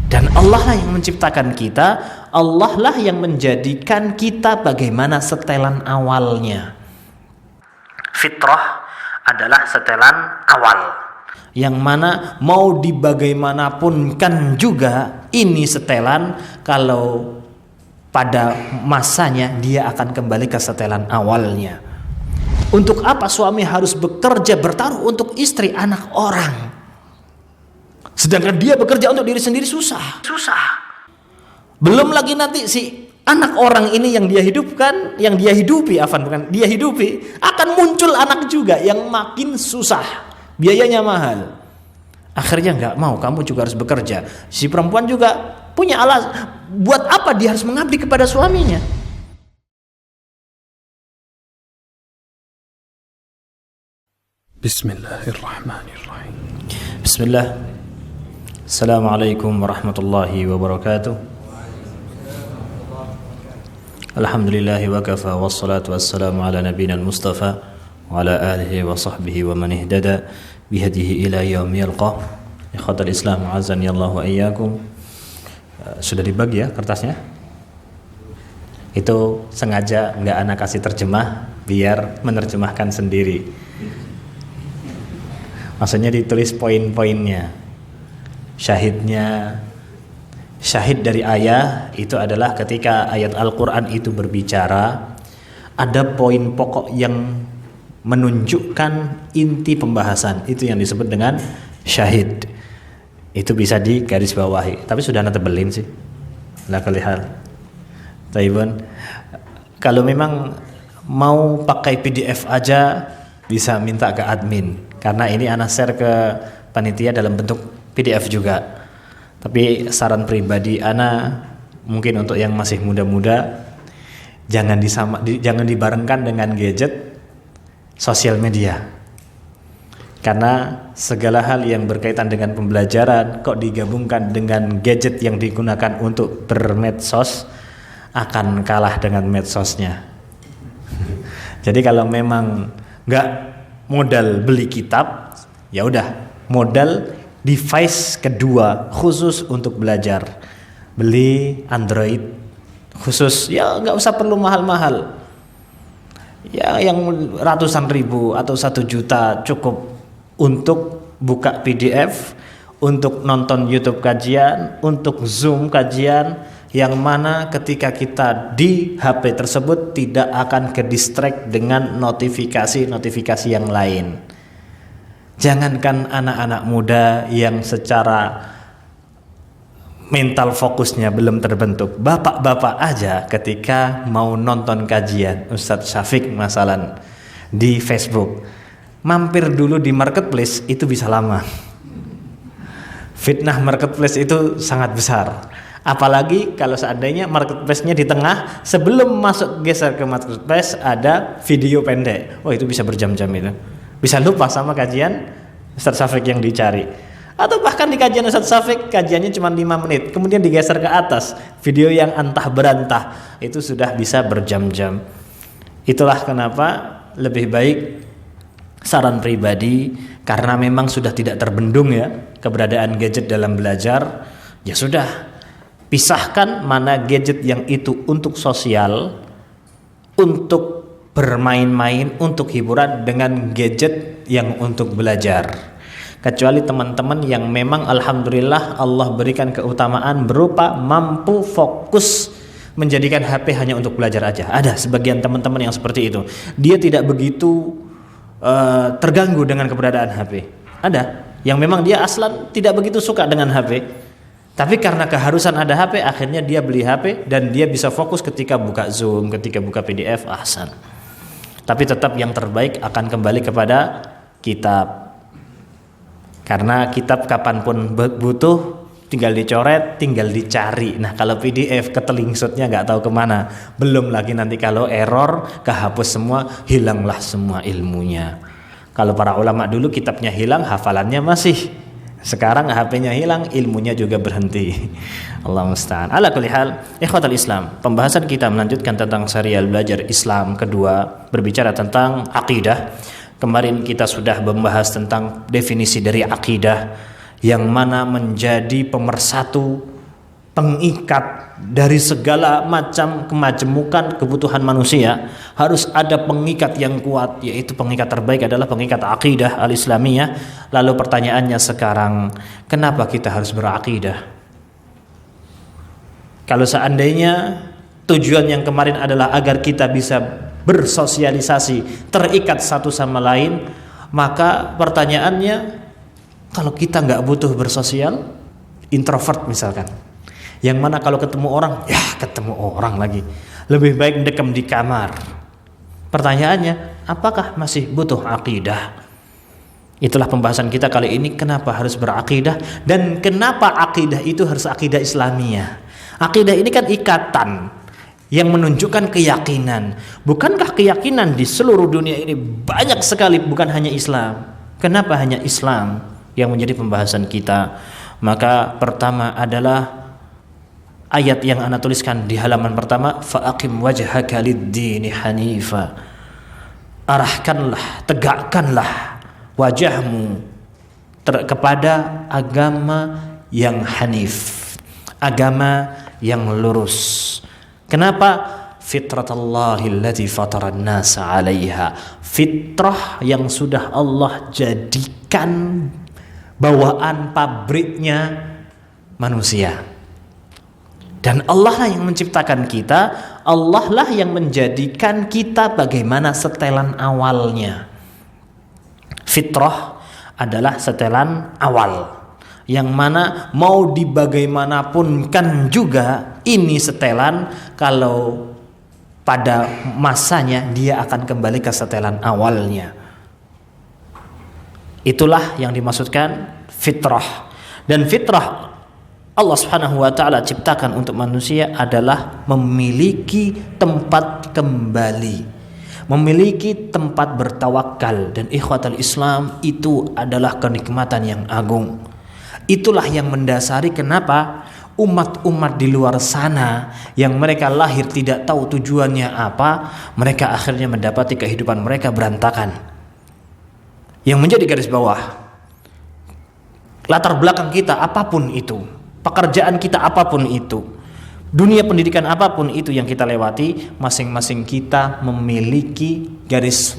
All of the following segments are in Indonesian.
Dan Allah lah yang menciptakan kita, Allah lah yang menjadikan kita bagaimana setelan awalnya. Fitrah adalah setelan awal, yang mana mau dibagaimanapun kan juga ini setelan, kalau pada masanya dia akan kembali ke setelan awalnya. Untuk apa suami harus bekerja bertaruh untuk istri anak orang, sedangkan dia bekerja untuk diri sendiri? Susah. Belum lagi nanti si anak orang ini yang dia hidupkan, yang dia hidupi, dia hidupi, akan muncul anak juga yang makin susah, biayanya mahal. Akhirnya nggak mau, kamu juga harus bekerja. Si perempuan juga punya alasan, buat apa dia harus mengabdi kepada suaminya? Bismillahirrahmanirrahim. Bismillah. Assalamualaikum warahmatullahi wabarakatuh. Alhamdulillahi wa kafa, wassalatu wassalamu ala nabiyina al-mustafa wa ala alihi wa sahbihi wa man ihtada bihadihi ila yaumi yalqah. Ikhwatal Islam, azani Allah wa iyyakum. Sudah dibagi ya kertasnya? Itu sengaja nggak anak kasih terjemah biar menerjemahkan sendiri. Maksudnya ditulis poin-poinnya. Syahid dari ayat itu adalah ketika ayat Al-Quran itu berbicara, ada poin pokok yang menunjukkan inti pembahasan, itu yang disebut dengan syahid. Itu bisa digarisbawahi, tapi sudah anda tebelin sih lah kelihatan. Taibun, kalau memang mau pakai PDF aja bisa minta ke admin, karena ini ana share ke panitia dalam bentuk PDF juga. Tapi saran pribadi ana, mungkin untuk yang masih muda-muda, jangan dibarengkan dengan gadget sosial media. Karena segala hal yang berkaitan dengan pembelajaran kok digabungkan dengan gadget yang digunakan untuk bermedsos, akan kalah dengan medsosnya. Jadi kalau memang nggak modal beli kitab, ya udah modal device kedua khusus untuk belajar. Beli Android khusus, ya nggak usah perlu mahal-mahal. Ya yang ratusan ribu atau 1 juta cukup untuk buka PDF, untuk nonton YouTube kajian, untuk Zoom kajian, yang mana ketika kita di HP tersebut tidak akan ke distract dengan notifikasi yang lain. Jangankan anak-anak muda yang secara mental fokusnya belum terbentuk, bapak-bapak aja ketika mau nonton kajian Ustadz Syafiq masalan di Facebook, mampir dulu di marketplace itu bisa lama. Fitnah marketplace itu sangat besar. Apalagi kalau seandainya marketplace-nya di tengah, sebelum masuk geser ke marketplace ada video pendek. Oh, itu bisa berjam-jam itu. Bisa lupa sama kajian Ustadz Syafiq yang dicari. Atau bahkan di kajian Ustadz Syafiq kajiannya cuma 5 menit, kemudian digeser ke atas, video yang antah berantah, itu sudah bisa berjam-jam. Itulah kenapa lebih baik saran pribadi, karena memang sudah tidak terbendung ya keberadaan gadget dalam belajar, ya sudah, pisahkan mana gadget yang itu untuk sosial, untuk bermain-main, untuk hiburan, dengan gadget yang untuk belajar. Kecuali teman-teman yang memang alhamdulillah Allah berikan keutamaan berupa mampu fokus menjadikan HP hanya untuk belajar aja. Ada sebagian teman-teman yang seperti itu. Dia tidak begitu terganggu dengan keberadaan HP. Ada yang memang dia aslan tidak begitu suka dengan HP, tapi karena keharusan ada HP, akhirnya dia beli HP dan dia bisa fokus ketika buka Zoom, ketika buka PDF, ahsan. Tapi tetap yang terbaik akan kembali kepada kitab. Karena kitab kapanpun butuh, tinggal dicoret, tinggal dicari. Nah kalau PDF ketelingsutnya nggak tahu kemana. Belum lagi nanti kalau error, kehapus semua, hilanglah semua ilmunya. Kalau para ulama dulu kitabnya hilang, hafalannya masih. Sekarang HP-nya hilang, ilmunya juga berhenti. Allah musta'an. Ala kulli hal, ikhwatal Islam, pembahasan kita melanjutkan tentang serial belajar Islam kedua, berbicara tentang akidah. Kemarin kita sudah membahas tentang definisi dari akidah, yang mana menjadi pemersatu pengikat dari segala macam kemajemukan kebutuhan manusia. Harus ada pengikat yang kuat, yaitu pengikat terbaik adalah pengikat akidah al-islamiyah. Lalu pertanyaannya sekarang, kenapa kita harus berakidah? Kalau seandainya tujuan yang kemarin adalah agar kita bisa bersosialisasi, terikat satu sama lain, maka pertanyaannya, kalau kita nggak butuh bersosial, introvert misalkan, yang mana kalau ketemu orang, ketemu orang lagi, lebih baik mendekam di kamar. Pertanyaannya, apakah masih butuh akidah? Itulah pembahasan kita kali ini, kenapa harus berakidah dan kenapa akidah itu harus akidah Islamiyah. Akidah ini kan ikatan yang menunjukkan keyakinan. Bukankah keyakinan di seluruh dunia ini banyak sekali, bukan hanya Islam? Kenapa hanya Islam yang menjadi pembahasan kita? Maka pertama adalah ayat yang ana tuliskan di halaman pertama, fa'aqim wajhaka lid-dini hanifa. Arahkanlah, tegakkanlah wajahmu kepada agama yang hanif, agama yang lurus. Kenapa? Fitratallahi allati fataran nasa 'alaiha. Fitrah yang sudah Allah jadikan bawaan pabriknya manusia. Dan Allah lah yang menciptakan kita, Allah lah yang menjadikan kita bagaimana setelan awalnya. Fitrah adalah setelan awal, yang mana mau dibagaimanapun kan juga ini setelan, kalau pada masanya dia akan kembali ke setelan awalnya. Itulah yang dimaksudkan fitrah. Dan fitrah Allah Subhanahu wa taala ciptakan untuk manusia adalah memiliki tempat kembali, memiliki tempat bertawakal. Dan ikhwatal Islam, itu adalah kenikmatan yang agung. Itulah yang mendasari kenapa umat-umat di luar sana yang mereka lahir tidak tahu tujuannya apa, mereka akhirnya mendapati kehidupan mereka berantakan. Yang menjadi garis bawah, latar belakang kita apapun itu, pekerjaan kita apapun itu, dunia pendidikan apapun itu yang kita lewati, masing-masing kita memiliki garis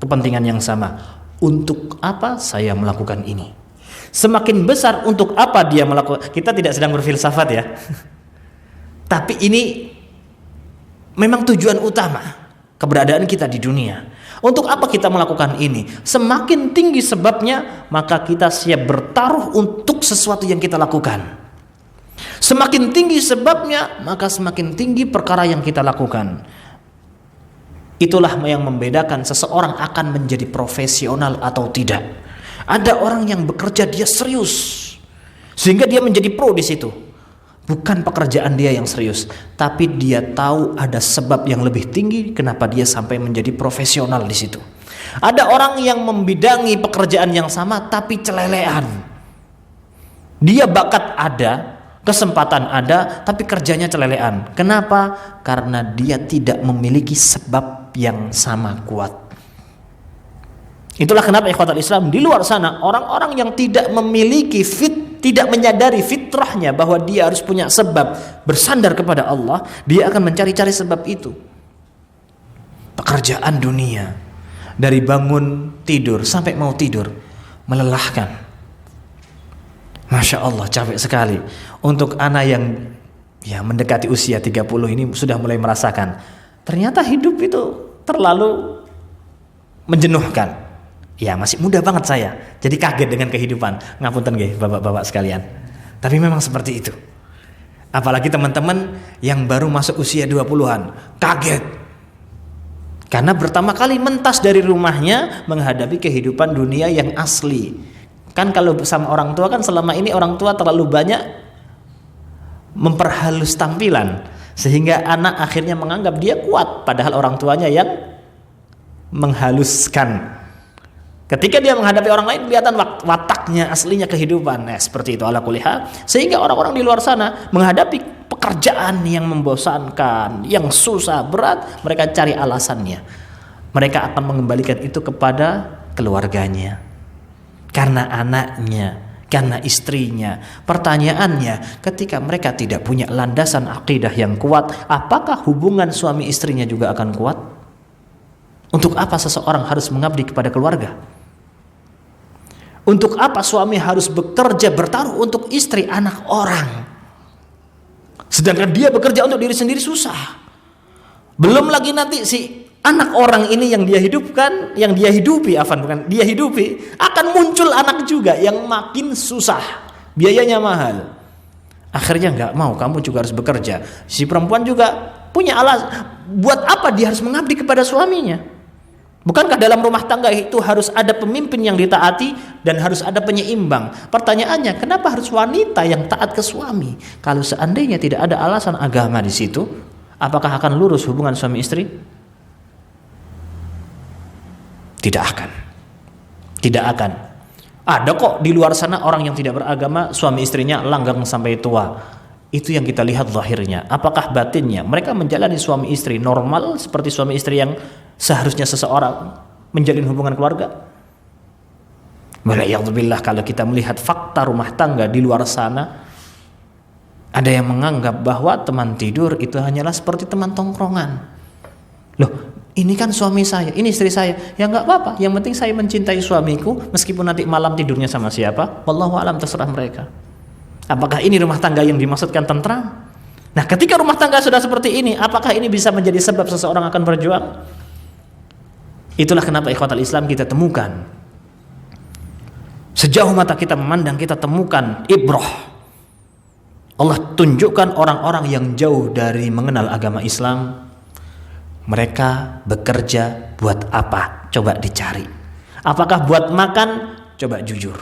kepentingan yang sama. Untuk apa saya melakukan ini? Semakin besar untuk apa dia melakukan. Kita tidak sedang berfilsafat ya. Tapi ini memang tujuan utama keberadaan kita di dunia. Untuk apa kita melakukan ini? Semakin tinggi sebabnya, maka kita siap bertaruh untuk sesuatu yang kita lakukan. Semakin tinggi sebabnya, maka semakin tinggi perkara yang kita lakukan. Itulah yang membedakan seseorang akan menjadi profesional atau tidak. Ada orang yang bekerja dia serius sehingga dia menjadi pro di situ. Bukan pekerjaan dia yang serius, tapi dia tahu ada sebab yang lebih tinggi kenapa dia sampai menjadi profesional di situ. Ada orang yang membidangi pekerjaan yang sama tapi celelean. Dia bakat ada, kesempatan ada, tapi kerjanya celelean. Kenapa? Karena dia tidak memiliki sebab yang sama kuat. Itulah kenapa ikhwatul Islam, di luar sana orang-orang yang tidak memiliki tidak menyadari fitrahnya bahwa dia harus punya sebab bersandar kepada Allah, dia akan mencari-cari sebab itu. Pekerjaan dunia, dari bangun tidur sampai mau tidur, melelahkan. Masya Allah, capek sekali. Untuk anak yang mendekati usia 30 ini sudah mulai merasakan, ternyata hidup itu terlalu menjenuhkan. Ya, masih muda banget saya, jadi kaget dengan kehidupan. Ngapunten nggih bapak-bapak sekalian. Tapi memang seperti itu. Apalagi teman-teman yang baru masuk usia 20-an, kaget. Karena pertama kali mentas dari rumahnya menghadapi kehidupan dunia yang asli. Kan kalau sama orang tua kan selama ini orang tua terlalu banyak memperhalus tampilan, sehingga anak akhirnya menganggap dia kuat, padahal orang tuanya yang menghaluskan. Ketika dia menghadapi orang lain, kelihatan wataknya aslinya kehidupan. Seperti itu ala kulli hal. Sehingga orang-orang di luar sana menghadapi pekerjaan yang membosankan, yang susah, berat, mereka cari alasannya. Mereka akan mengembalikan itu kepada keluarganya, karena anaknya, karena istrinya. Pertanyaannya, ketika mereka tidak punya landasan akidah yang kuat, apakah hubungan suami istrinya juga akan kuat? Untuk apa seseorang harus mengabdi kepada keluarga? Untuk apa suami harus bekerja bertaruh untuk istri anak orang? Sedangkan dia bekerja untuk diri sendiri susah. Belum lagi nanti si anak orang ini yang dia hidupkan, yang dia hidupi, dia hidupi, akan muncul anak juga yang makin susah, biayanya mahal. Akhirnya nggak mau, kamu juga harus bekerja. Si perempuan juga punya alasan, buat apa dia harus mengabdi kepada suaminya? Bukankah dalam rumah tangga itu harus ada pemimpin yang ditaati dan harus ada penyeimbang? Pertanyaannya, kenapa harus wanita yang taat ke suami? Kalau seandainya tidak ada alasan agama di situ, apakah akan lurus hubungan suami istri? Tidak akan. Tidak akan. Ada kok di luar sana orang yang tidak beragama, suami istrinya langgeng sampai tua. Itu yang kita lihat zahirnya. Apakah batinnya? Mereka menjalani suami istri normal seperti suami istri yang seharusnya seseorang menjalin hubungan keluarga. Wala'iyadzubillah, kalau kita melihat fakta rumah tangga di luar sana, ada yang menganggap bahwa teman tidur itu hanyalah seperti teman tongkrongan. Loh, ini kan suami saya, ini istri saya. Ya nggak apa-apa, yang penting saya mencintai suamiku, meskipun nanti malam tidurnya sama siapa, wallahu alam, terserah mereka. Apakah ini rumah tangga yang dimaksudkan tentram? Nah, ketika rumah tangga sudah seperti ini, apakah ini bisa menjadi sebab seseorang akan berjuang? Itulah kenapa ikhwatal Islam kita temukan, sejauh mata kita memandang, kita temukan ibrah. Allah tunjukkan orang-orang yang jauh dari mengenal agama Islam, mereka bekerja buat apa? Coba dicari. Apakah buat makan? Coba jujur.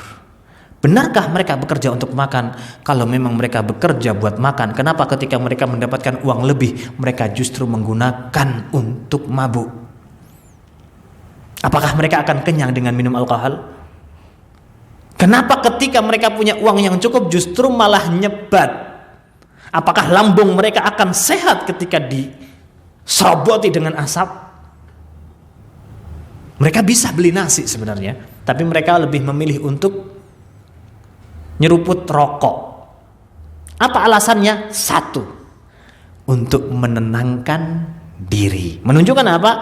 Benarkah mereka bekerja untuk makan? Kalau memang mereka bekerja buat makan, kenapa ketika mereka mendapatkan uang lebih, mereka justru menggunakan untuk mabuk? Apakah mereka akan kenyang dengan minum alkohol? Kenapa ketika mereka punya uang yang cukup justru malah nyebat? Apakah lambung mereka akan sehat ketika diseroboti dengan asap? Mereka bisa beli nasi sebenarnya, tapi mereka lebih memilih untuk nyeruput rokok. Apa alasannya? Satu, untuk menenangkan diri. Menunjukkan apa?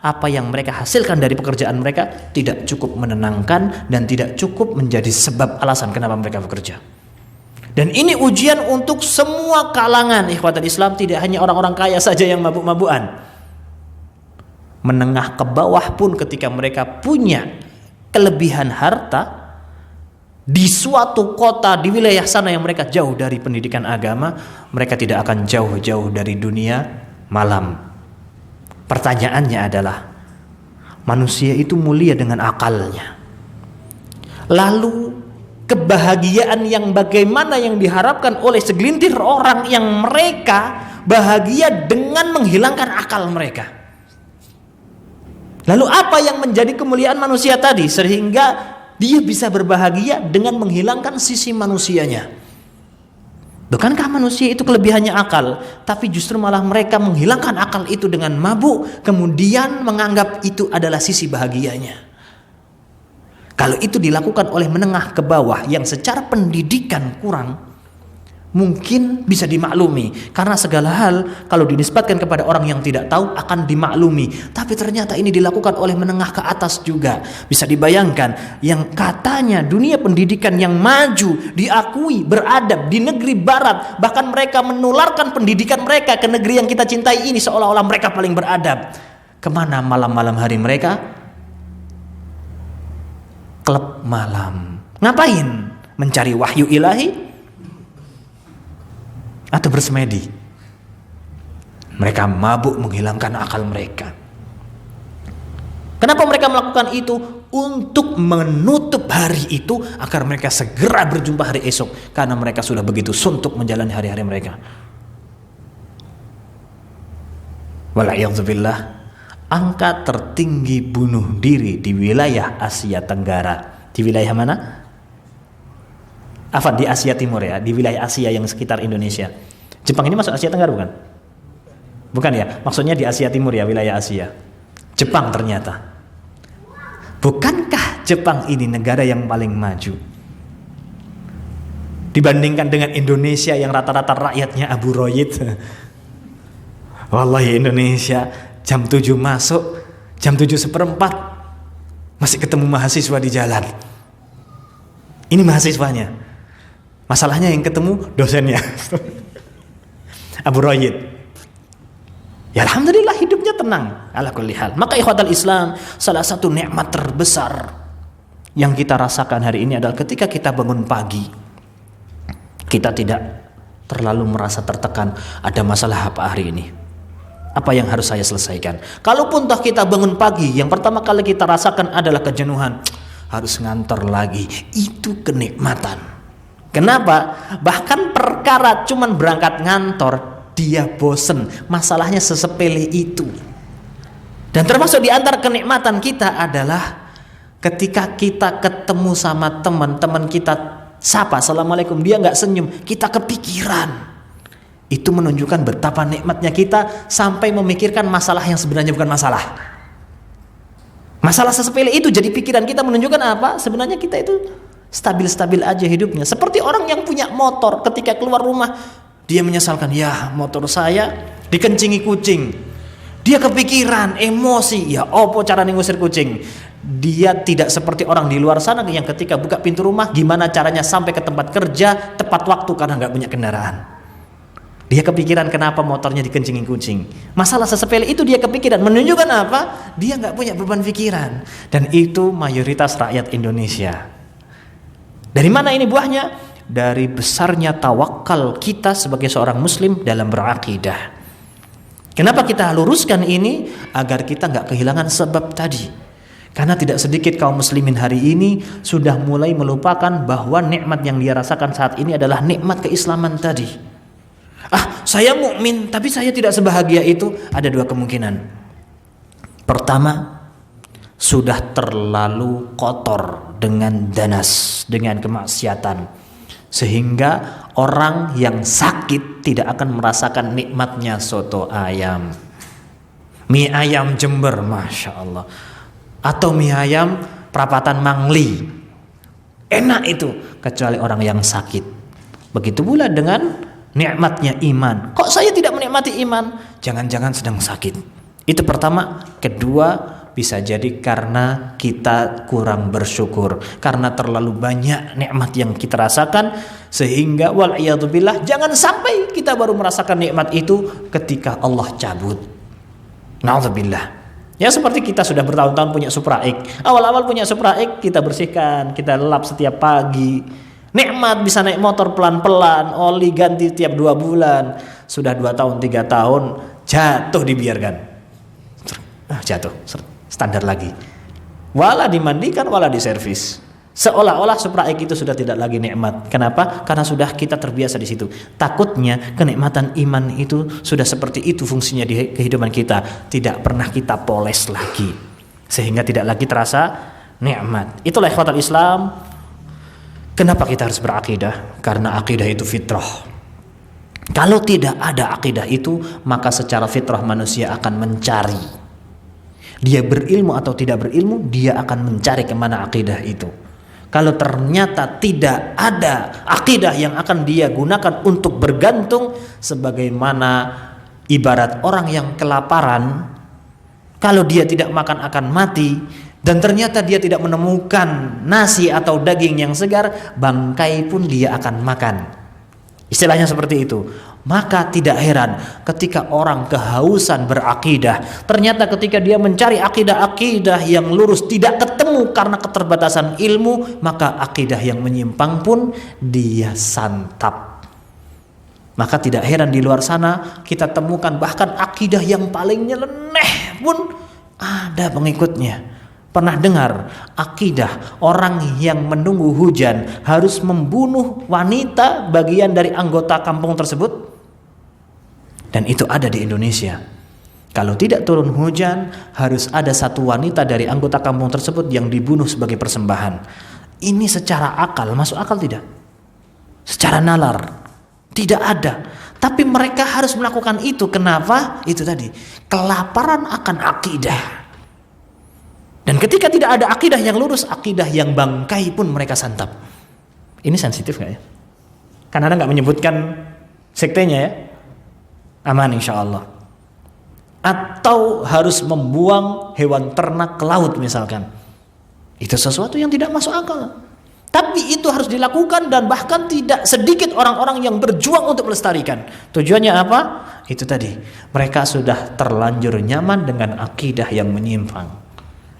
Apa yang mereka hasilkan dari pekerjaan mereka tidak cukup menenangkan dan tidak cukup menjadi sebab alasan kenapa mereka bekerja. Dan ini ujian untuk semua kalangan ikhwatul Islam, tidak hanya orang-orang kaya saja yang mabuk-mabukan. Menengah ke bawah pun ketika mereka punya kelebihan harta di suatu kota di wilayah sana yang mereka jauh dari pendidikan agama, mereka tidak akan jauh-jauh dari dunia malam. Pertanyaannya adalah, manusia itu mulia dengan akalnya. Lalu kebahagiaan yang bagaimana yang diharapkan oleh segelintir orang yang mereka bahagia dengan menghilangkan akal mereka? Lalu apa yang menjadi kemuliaan manusia tadi sehingga dia bisa berbahagia dengan menghilangkan sisi manusianya? Bukankah manusia itu kelebihannya akal, tapi justru malah mereka menghilangkan akal itu dengan mabuk, kemudian menganggap itu adalah sisi bahagianya. Kalau itu dilakukan oleh menengah ke bawah yang secara pendidikan kurang, mungkin bisa dimaklumi, karena segala hal kalau dinisbatkan kepada orang yang tidak tahu akan dimaklumi. Tapi ternyata ini dilakukan oleh menengah ke atas juga. Bisa dibayangkan, yang katanya dunia pendidikan yang maju, diakui, beradab di negeri barat, bahkan mereka menularkan pendidikan mereka ke negeri yang kita cintai ini seolah-olah mereka paling beradab. Kemana malam-malam hari mereka? Klub malam. Ngapain? Mencari wahyu ilahi? Atau bersemedi? Mereka mabuk menghilangkan akal mereka. Kenapa mereka melakukan itu? Untuk menutup hari itu agar mereka segera berjumpa hari esok, karena mereka sudah begitu suntuk menjalani hari-hari mereka. Wala'iyadzubillah, angka tertinggi bunuh diri di wilayah Asia Tenggara. Di wilayah mana? Di Asia Timur ya, di wilayah Asia yang sekitar Indonesia. Jepang ini masuk Asia Tenggara bukan? Bukan ya, maksudnya di Asia Timur ya, wilayah Asia. Jepang ternyata. Bukankah Jepang ini negara yang paling maju? dibandingkan dengan Indonesia yang rata-rata rakyatnya Abu Royid. Wallahi Indonesia jam 7 masuk, jam 7:15 masih ketemu mahasiswa di jalan. Ini mahasiswanya. Masalahnya yang ketemu dosennya. Abu Royid. Ya alhamdulillah hidupnya tenang ala kulli hal. Maka ikhwatal Islam, salah satu nikmat terbesar yang kita rasakan hari ini adalah ketika kita bangun pagi, kita tidak terlalu merasa tertekan, ada masalah apa hari ini, apa yang harus saya selesaikan. Kalaupun toh kita bangun pagi, yang pertama kali kita rasakan adalah kejenuhan, harus ngantor lagi. Itu kenikmatan. Kenapa? Bahkan perkara cuman berangkat ngantor, dia bosen. Masalahnya sesepele itu. Dan termasuk di antara kenikmatan kita adalah ketika kita ketemu sama teman kita, sapa assalamualaikum, dia nggak senyum, kita kepikiran. Itu menunjukkan betapa nikmatnya kita sampai memikirkan masalah yang sebenarnya bukan masalah. Masalah sesepele itu jadi pikiran kita, menunjukkan apa? Sebenarnya kita itu stabil-stabil aja hidupnya. Seperti orang yang punya motor, ketika keluar rumah dia menyesalkan, ya motor saya dikencingi kucing. Dia kepikiran, emosi, ya opo cara ngusir kucing. Dia tidak seperti orang di luar sana yang ketika buka pintu rumah, gimana caranya sampai ke tempat kerja tepat waktu karena nggak punya kendaraan. Dia kepikiran kenapa motornya dikencingin kucing. Masalah sesepele itu dia kepikiran, menunjukkan apa? Dia nggak punya beban pikiran. Dan itu mayoritas rakyat Indonesia. Dari mana ini buahnya? Dari besarnya tawakal kita sebagai seorang muslim dalam berakidah. Kenapa kita luruskan ini? Agar kita nggak kehilangan sebab tadi. Karena tidak sedikit kaum muslimin hari ini sudah mulai melupakan bahwa nikmat yang dia rasakan saat ini adalah nikmat keislaman tadi. Saya mukmin tapi saya tidak sebahagia itu. Ada dua kemungkinan. Pertama, sudah terlalu kotor dengan danas, dengan kemaksiatan, sehingga orang yang sakit tidak akan merasakan nikmatnya soto ayam, mie ayam Jember, masya Allah, atau mie ayam perapatan Mangli, enak itu, kecuali orang yang sakit. Begitu pula dengan nikmatnya iman. Kok saya tidak menikmati iman? Jangan-jangan sedang sakit. Itu pertama. Kedua, bisa jadi karena kita kurang bersyukur, karena terlalu banyak nikmat yang kita rasakan, sehingga wal'iyadzubillah, jangan sampai kita baru merasakan nikmat itu ketika Allah cabut. Na'udzubillah. Ya seperti kita sudah bertahun-tahun punya Supra X. Awal-awal punya Supra X kita bersihkan, kita lap setiap pagi. Nikmat bisa naik motor pelan-pelan, oli ganti tiap 2 bulan. Sudah 2 tahun, 3 tahun, jatuh dibiarkan. Jatuh, standar lagi. Wala dimandikan, wala diservis. Seolah-olah Supra X itu sudah tidak lagi nikmat. Kenapa? Karena sudah kita terbiasa di situ. Takutnya kenikmatan iman itu sudah seperti itu fungsinya di kehidupan kita. Tidak pernah kita poles lagi. Sehingga tidak lagi terasa nikmat. Itulah ikhwatal Islam. Kenapa kita harus berakidah? Karena akidah itu fitrah. Kalau tidak ada akidah itu, maka secara fitrah manusia akan mencari. Dia berilmu atau tidak berilmu, dia akan mencari kemana akidah itu. Kalau ternyata tidak ada akidah yang akan dia gunakan untuk bergantung, sebagaimana ibarat orang yang kelaparan, kalau dia tidak makan akan mati. Dan ternyata dia tidak menemukan nasi atau daging yang segar, bangkai pun dia akan makan. Istilahnya seperti itu. Maka tidak heran ketika orang kehausan berakidah, ternyata ketika dia mencari akidah-akidah yang lurus tidak ketemu karena keterbatasan ilmu, maka akidah yang menyimpang pun dia santap. Maka tidak heran di luar sana kita temukan bahkan akidah yang paling nyeleneh pun ada pengikutnya. Pernah dengar akidah orang yang menunggu hujan harus membunuh wanita bagian dari anggota kampung tersebut? Dan itu ada di Indonesia. Kalau tidak turun hujan, harus ada satu wanita dari anggota kampung tersebut yang dibunuh sebagai persembahan. Ini secara akal, masuk akal tidak? Secara nalar, tidak ada. Tapi mereka harus melakukan itu. Kenapa? Itu tadi, kelaparan akan akidah. Dan ketika tidak ada akidah yang lurus, akidah yang bangkai pun mereka santap. Ini sensitif gak ya? Kan Anda nggak menyebutkan sektenya ya? Aman insya Allah. Atau harus membuang hewan ternak ke laut misalkan. Itu sesuatu yang tidak masuk akal. Tapi itu harus dilakukan dan bahkan tidak sedikit orang-orang yang berjuang untuk melestarikan. Tujuannya apa? Itu tadi. Mereka sudah terlanjur nyaman dengan akidah yang menyimpang.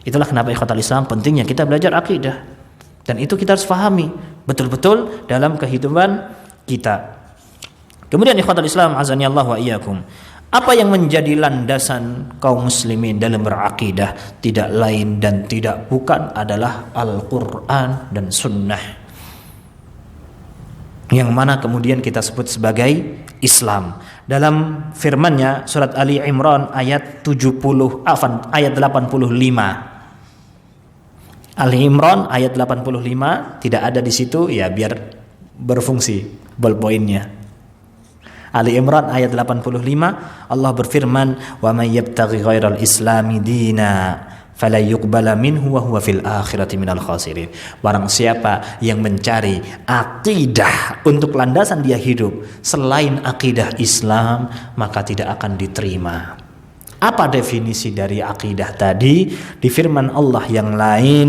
Itulah kenapa ikhwatal Islam pentingnya kita belajar akidah. Dan itu kita harus pahami betul-betul dalam kehidupan kita. Kemudian ikhwatal Islam azani Allah wa iyyakum. Apa yang menjadi landasan kaum muslimin dalam berakidah tidak lain dan tidak bukan adalah Al-Quran dan Sunnah, yang mana kemudian kita sebut sebagai Islam. Dalam firman-Nya surat Ali Imran ayat 85. Ali Imran ayat 85 tidak ada di situ ya biar berfungsi ballpoint-nya. Ali Imran ayat 85 Allah berfirman wa may yabtaghi ghairal islami dina fala yuqbala minhu wa huwa fil akhirati minal khasirin. Barang siapa yang mencari akidah untuk landasan dia hidup selain akidah Islam, maka tidak akan diterima. Apa definisi dari akidah tadi? Di firman Allah yang lain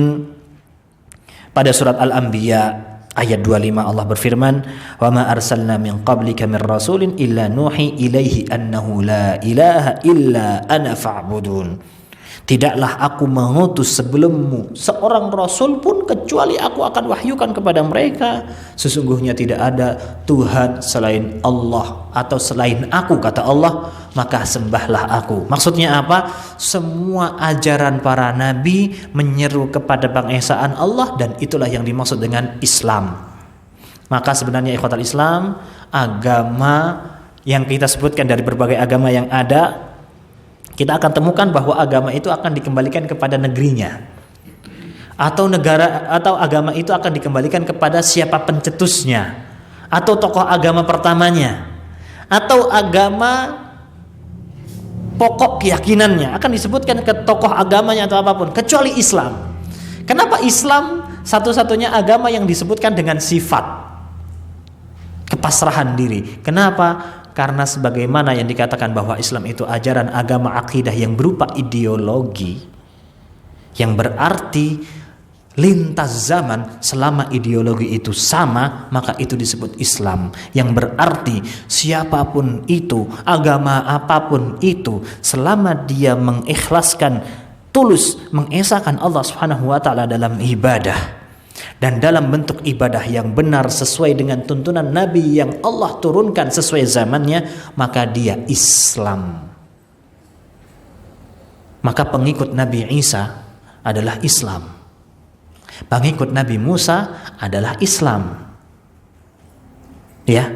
pada surat Al-Anbiya ayat 25 Allah berfirman, "Wa ma arsalna min qablika min rasulin illa nuhi ilaihi annahu la ilaha illa ana fa'budun." Tidaklah aku mengutus sebelummu seorang rasul pun kecuali aku akan wahyukan kepada mereka, sesungguhnya tidak ada Tuhan selain Allah atau selain aku, kata Allah, maka sembahlah aku. Maksudnya apa? Semua ajaran para nabi menyeru kepada pengesaan Allah, dan itulah yang dimaksud dengan Islam. Maka sebenarnya ikhwatal Islam, agama yang kita sebutkan dari berbagai agama yang ada, kita akan temukan bahwa agama itu akan dikembalikan kepada negerinya, atau negara, atau agama itu akan dikembalikan kepada siapa pencetusnya, atau tokoh agama pertamanya, atau agama pokok keyakinannya akan disebutkan ke tokoh agamanya atau apapun, kecuali Islam. Kenapa Islam satu-satunya agama yang disebutkan dengan sifat kepasrahan diri? Kenapa? Karena sebagaimana yang dikatakan bahwa Islam itu ajaran agama akidah yang berupa ideologi, yang berarti lintas zaman selama ideologi itu sama, maka itu disebut Islam. Yang berarti siapapun itu, agama apapun itu, selama dia mengikhlaskan, tulus mengesahkan Allah Subhanahu wa taala dalam ibadah dan dalam bentuk ibadah yang benar sesuai dengan tuntunan Nabi yang Allah turunkan sesuai zamannya, maka dia Islam. Maka pengikut Nabi Isa adalah Islam, pengikut Nabi Musa adalah Islam. Ya,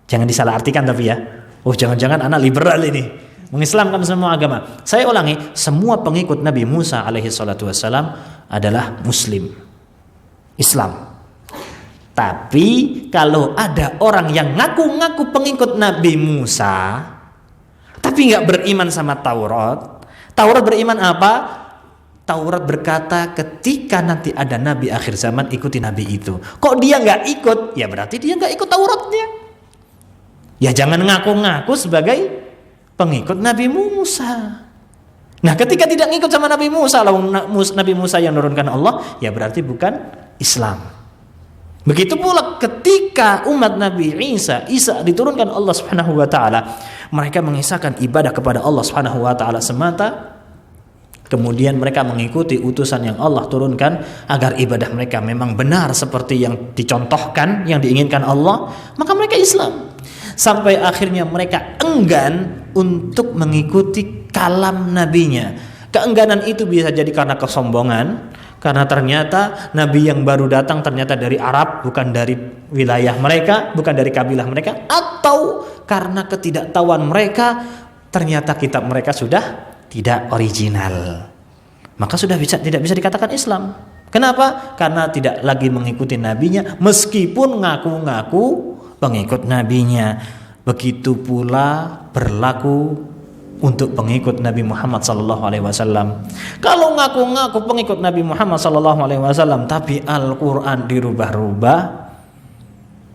jangan disalahartikan tapi ya. Oh, jangan-jangan anak liberal ini mengislamkan semua agama. Saya ulangi, semua pengikut Nabi Musa alaihi salatu wassalam adalah Muslim, Islam. Tapi kalau ada orang yang ngaku-ngaku pengikut Nabi Musa tapi nggak beriman sama Taurat, Taurat beriman apa? Taurat berkata ketika nanti ada Nabi akhir zaman ikuti Nabi itu. Kok dia nggak ikut? Ya berarti dia nggak ikut Tauratnya. Ya jangan ngaku-ngaku sebagai pengikut Nabi Musa. Nah ketika tidak ngikut sama Nabi Musa, lalu Nabi Musa yang menurunkan Allah, ya berarti bukan Islam. Begitu pula ketika umat Nabi Isa diturunkan Allah Subhanahu wa taala, mereka mengisahkan ibadah kepada Allah Subhanahu wa taala semata, kemudian mereka mengikuti utusan yang Allah turunkan agar ibadah mereka memang benar seperti yang dicontohkan, yang diinginkan Allah, maka mereka Islam. Sampai akhirnya mereka enggan untuk mengikuti kalam nabinya. Keengganan itu bisa jadi karena kesombongan, karena ternyata nabi yang baru datang ternyata dari Arab, bukan dari wilayah mereka, bukan dari kabilah mereka, atau karena ketidaktahuan mereka, ternyata kitab mereka sudah tidak original. Maka sudah tidak bisa dikatakan Islam. Kenapa? Karena tidak lagi mengikuti nabinya meskipun ngaku-ngaku pengikut nabinya. Begitu pula berlaku untuk pengikut Nabi Muhammad SAW. Kalau ngaku-ngaku pengikut Nabi Muhammad SAW tapi Al-Quran dirubah-rubah,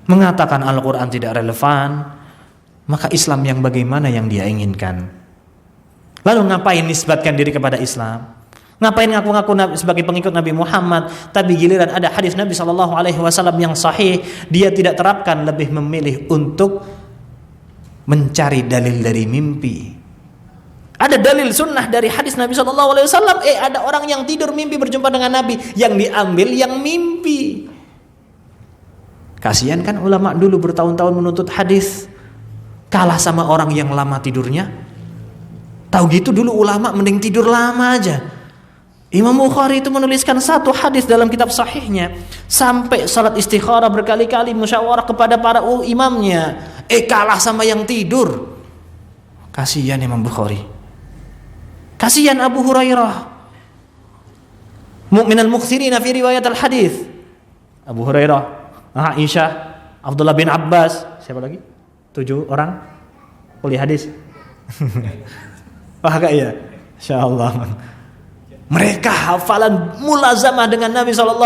mengatakan Al-Quran tidak relevan, maka Islam yang bagaimana yang dia inginkan? Lalu ngapain nisbatkan diri kepada Islam? Ngapain ngaku-ngaku sebagai pengikut Nabi Muhammad, tapi giliran ada hadis Nabi SAW yang sahih, dia tidak terapkan, lebih memilih untuk mencari dalil dari mimpi. Ada dalil sunnah dari hadis Nabi SAW, ada orang yang tidur mimpi berjumpa dengan Nabi, yang diambil yang mimpi. Kasihan kan ulama dulu bertahun-tahun menuntut hadis, kalah sama orang yang lama tidurnya. Tahu gitu dulu ulama mending tidur lama aja. Imam Bukhari itu menuliskan satu hadis dalam kitab sahihnya, sampai salat istikharah berkali-kali musyawarah kepada para imamnya, kalah sama yang tidur. Kasihan Imam Bukhari, kasihan Abu Hurairah, minal mukthirina fi riwayat al-hadis. Abu Hurairah, Aisyah, Abdullah bin Abbas, siapa lagi? 7 orang kuliah hadis. Wah, ya, insyaallah. Mereka hafalan mulazamah dengan Nabi SAW.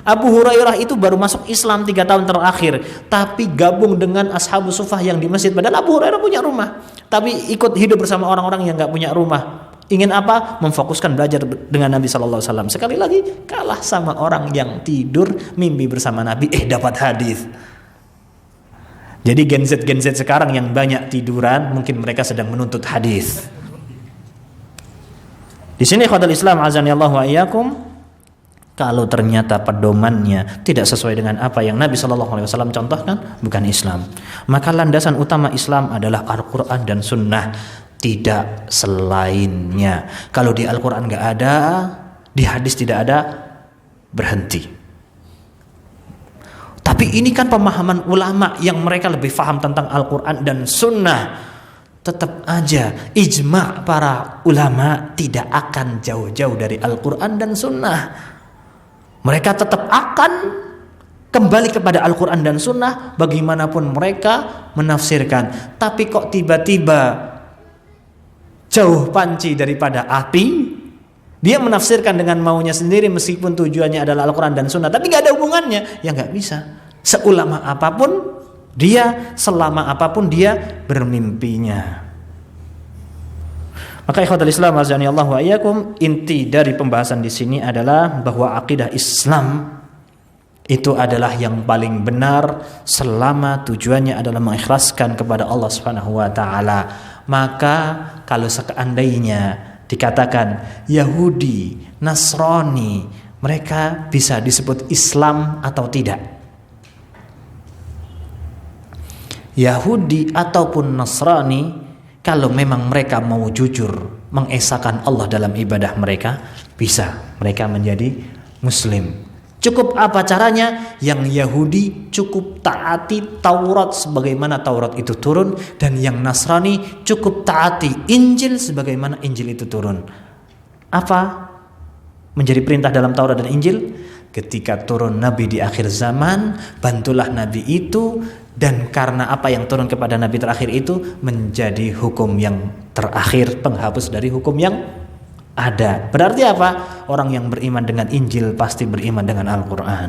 Abu Hurairah itu baru masuk Islam 3 tahun terakhir, tapi gabung dengan Ashabus Suffah yang di masjid. Padahal Abu Hurairah punya rumah, tapi ikut hidup bersama orang-orang yang gak punya rumah. Ingin apa? Memfokuskan belajar dengan Nabi SAW. Sekali lagi kalah sama orang yang tidur mimpi bersama Nabi, dapat hadis. Jadi Gen Z sekarang yang banyak tiduran, mungkin mereka sedang menuntut hadis. Di sini khadal Islam azani Allah wa iyyakum, kalau ternyata pedomannya tidak sesuai dengan apa yang Nabi SAW contohkan, bukan Islam. Maka landasan utama Islam adalah Al-Quran dan Sunnah, tidak selainnya. Kalau di Al-Quran nggak ada, di hadis tidak ada, berhenti. Tapi ini kan pemahaman ulama yang mereka lebih paham tentang Al-Quran dan Sunnah. Tetap aja ijma' para ulama tidak akan jauh-jauh dari Al-Quran dan Sunnah. Mereka tetap akan kembali kepada Al-Quran dan Sunnah bagaimanapun mereka menafsirkan. Tapi kok tiba-tiba jauh panci daripada api, dia menafsirkan dengan maunya sendiri meskipun tujuannya adalah Al-Quran dan Sunnah, tapi gak ada hubungannya, ya gak bisa. Seulama apapun dia, selama apapun dia bermimpinya. Maka ikhwatul Islam azani Allah wa iyyakum, inti dari pembahasan di sini adalah bahwa akidah Islam itu adalah yang paling benar selama tujuannya adalah mengikhlaskan kepada Allah Subhanahu wa taala. Maka kalau seandainya dikatakan Yahudi, Nasrani, mereka bisa disebut Islam atau tidak? Yahudi ataupun Nasrani, kalau memang mereka mau jujur mengesahkan Allah dalam ibadah mereka, bisa mereka menjadi Muslim. Cukup apa caranya? Yang Yahudi cukup taati Taurat sebagaimana Taurat itu turun, dan yang Nasrani cukup taati Injil sebagaimana Injil itu turun. Apa menjadi perintah dalam Taurat dan Injil? Ketika turun Nabi di akhir zaman, bantulah Nabi itu, dan karena apa yang turun kepada Nabi terakhir itu menjadi hukum yang terakhir, penghapus dari hukum yang ada. Berarti apa? Orang yang beriman dengan Injil pasti beriman dengan Al-Quran.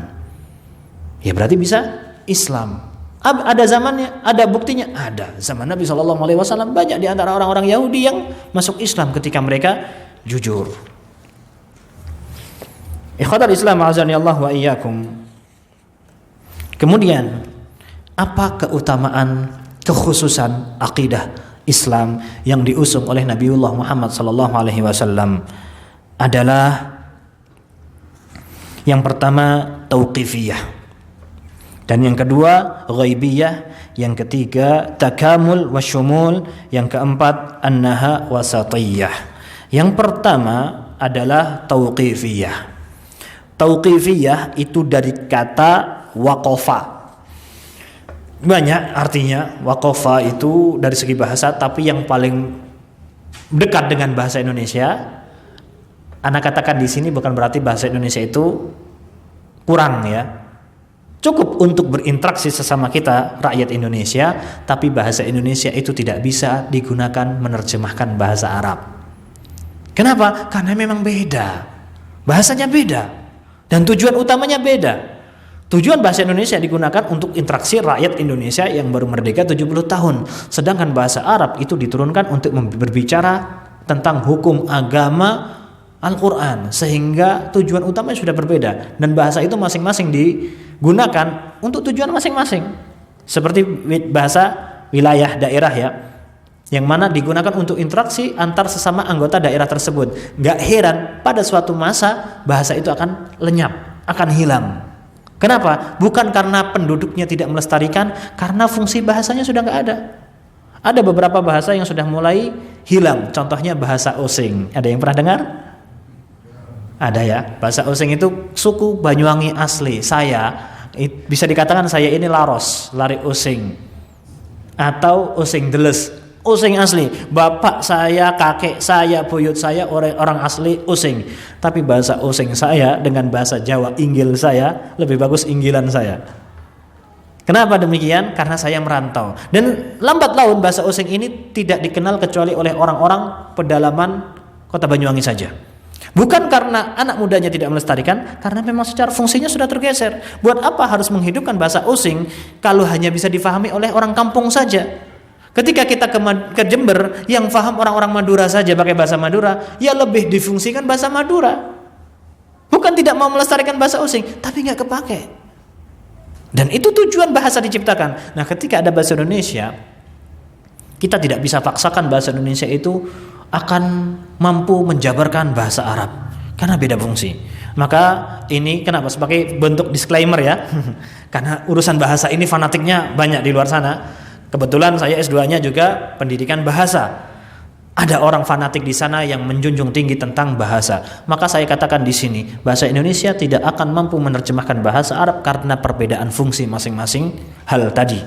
Ya berarti bisa Islam. Ada zamannya, ada buktinya, ada. Zaman Nabi SAW banyak di antara orang-orang Yahudi yang masuk Islam ketika mereka jujur. Ikhwatul Islam azani Allah wa iyyakum. Kemudian apa keutamaan, kekhususan akidah Islam yang diusung oleh Nabiullah Muhammad sallallahu alaihi wasallam? Adalah yang pertama tauqifiyah, dan yang kedua ghaibiyah, yang ketiga takamul wasyumul, yang keempat annaha wasatiyah. Yang pertama adalah tauqifiyah. Tauqifiyah itu dari kata waqafa. Banyak artinya waqafa itu dari segi bahasa, tapi yang paling dekat dengan bahasa Indonesia, Anda katakan di sini bukan berarti bahasa Indonesia itu kurang ya. Cukup untuk berinteraksi sesama kita rakyat Indonesia, tapi bahasa Indonesia itu tidak bisa digunakan menerjemahkan bahasa Arab. Kenapa? Karena memang beda. Bahasanya beda. Dan tujuan utamanya beda. Tujuan bahasa Indonesia digunakan untuk interaksi rakyat Indonesia yang baru merdeka 70 tahun. Sedangkan bahasa Arab itu diturunkan untuk berbicara tentang hukum agama Al-Quran. Sehingga tujuan utamanya sudah berbeda. Dan bahasa itu masing-masing digunakan untuk tujuan masing-masing. Seperti bahasa wilayah daerah ya, yang mana digunakan untuk interaksi antar sesama anggota daerah tersebut. Gak heran pada suatu masa bahasa itu akan lenyap, akan hilang. Kenapa? Bukan karena penduduknya tidak melestarikan, karena fungsi bahasanya sudah gak ada. Ada beberapa bahasa yang sudah mulai hilang. Contohnya bahasa Osing. Ada yang pernah dengar? Ada ya. Bahasa Osing itu suku Banyuwangi asli. Saya, bisa dikatakan saya ini Laros, lari Osing, atau Osing Deles. Osing asli, bapak saya, kakek saya, buyut saya orang asli Osing. Tapi bahasa Osing saya dengan bahasa Jawa Inggil saya lebih bagus Inggilan saya. Kenapa demikian? Karena saya merantau. Dan lambat laun bahasa Osing ini tidak dikenal kecuali oleh orang-orang pedalaman Kota Banyuwangi saja. Bukan karena anak mudanya tidak melestarikan, karena memang secara fungsinya sudah tergeser. Buat apa harus menghidupkan bahasa Osing kalau hanya bisa difahami oleh orang kampung saja? Ketika kita ke Jember, yang paham orang-orang Madura saja pakai bahasa Madura, ya lebih difungsikan bahasa Madura. Bukan tidak mau melestarikan bahasa Osing, tapi nggak kepake. Dan itu tujuan bahasa diciptakan. Nah, ketika ada bahasa Indonesia, kita tidak bisa paksakan bahasa Indonesia itu akan mampu menjabarkan bahasa Arab, karena beda fungsi. Maka ini kenapa sebagai bentuk disclaimer ya, karena urusan bahasa ini fanatiknya banyak di luar sana. Kebetulan saya S2-nya juga pendidikan bahasa. Ada orang fanatik di sana yang menjunjung tinggi tentang bahasa. Maka saya katakan di sini, bahasa Indonesia tidak akan mampu menerjemahkan bahasa Arab karena perbedaan fungsi masing-masing hal tadi.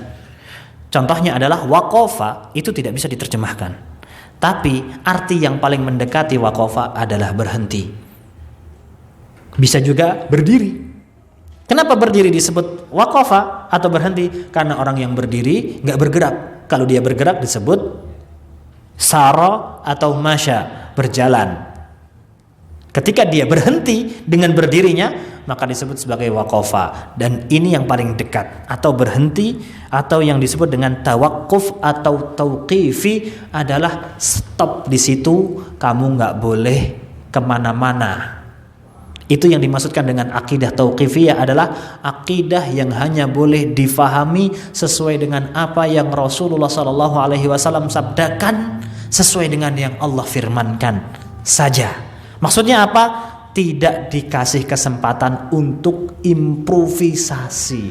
Contohnya adalah waqafa itu tidak bisa diterjemahkan. Tapi arti yang paling mendekati waqafa adalah berhenti. Bisa juga berdiri. Kenapa berdiri disebut waqafa atau berhenti? Karena orang yang berdiri nggak bergerak. Kalau dia bergerak disebut sara atau masya, berjalan. Ketika dia berhenti dengan berdirinya, maka disebut sebagai waqafa. Dan ini yang paling dekat, atau berhenti, atau yang disebut dengan tawakkuf atau tauqifi adalah stop di situ, kamu nggak boleh kemana-mana. Itu yang dimaksudkan dengan akidah tauqifiyah adalah akidah yang hanya boleh difahami sesuai dengan apa yang Rasulullah SAW sabdakan, sesuai dengan yang Allah firmankan saja. Maksudnya apa? Tidak dikasih kesempatan untuk improvisasi.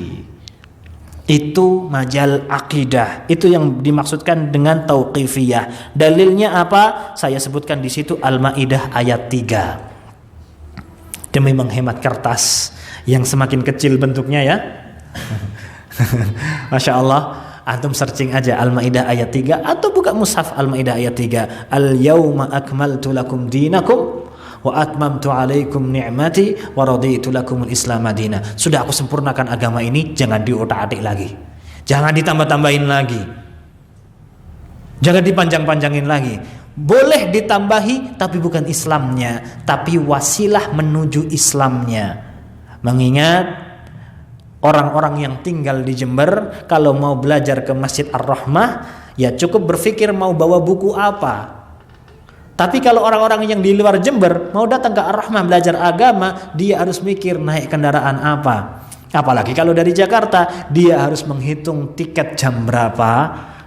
Itu majal akidah. Itu yang dimaksudkan dengan tauqifiyah. Dalilnya apa? Saya sebutkan di situ Al-Maidah ayat 3. Demi menghemat kertas yang semakin kecil bentuknya ya. Masya Allah, antum searching aja Al-Maidah ayat 3 atau buka mushaf Al-Maidah ayat 3. Al-yawma akmaltu lakum dinakum wa atmamtu alaikum ni'mati wa raditu lakumul islam madina. Sudah aku sempurnakan agama ini, jangan diotak-atik lagi. Jangan ditambah-tambahin lagi. Jangan dipanjang-panjangin lagi. Boleh ditambahi tapi bukan Islamnya, tapi wasilah menuju Islamnya. Mengingat orang-orang yang tinggal di Jember kalau mau belajar ke Masjid Ar-Rahmah ya cukup berpikir mau bawa buku apa. Tapi kalau orang-orang yang di luar Jember mau datang ke Ar-Rahmah belajar agama, dia harus mikir naik kendaraan apa. Apalagi kalau dari Jakarta, dia harus menghitung tiket jam berapa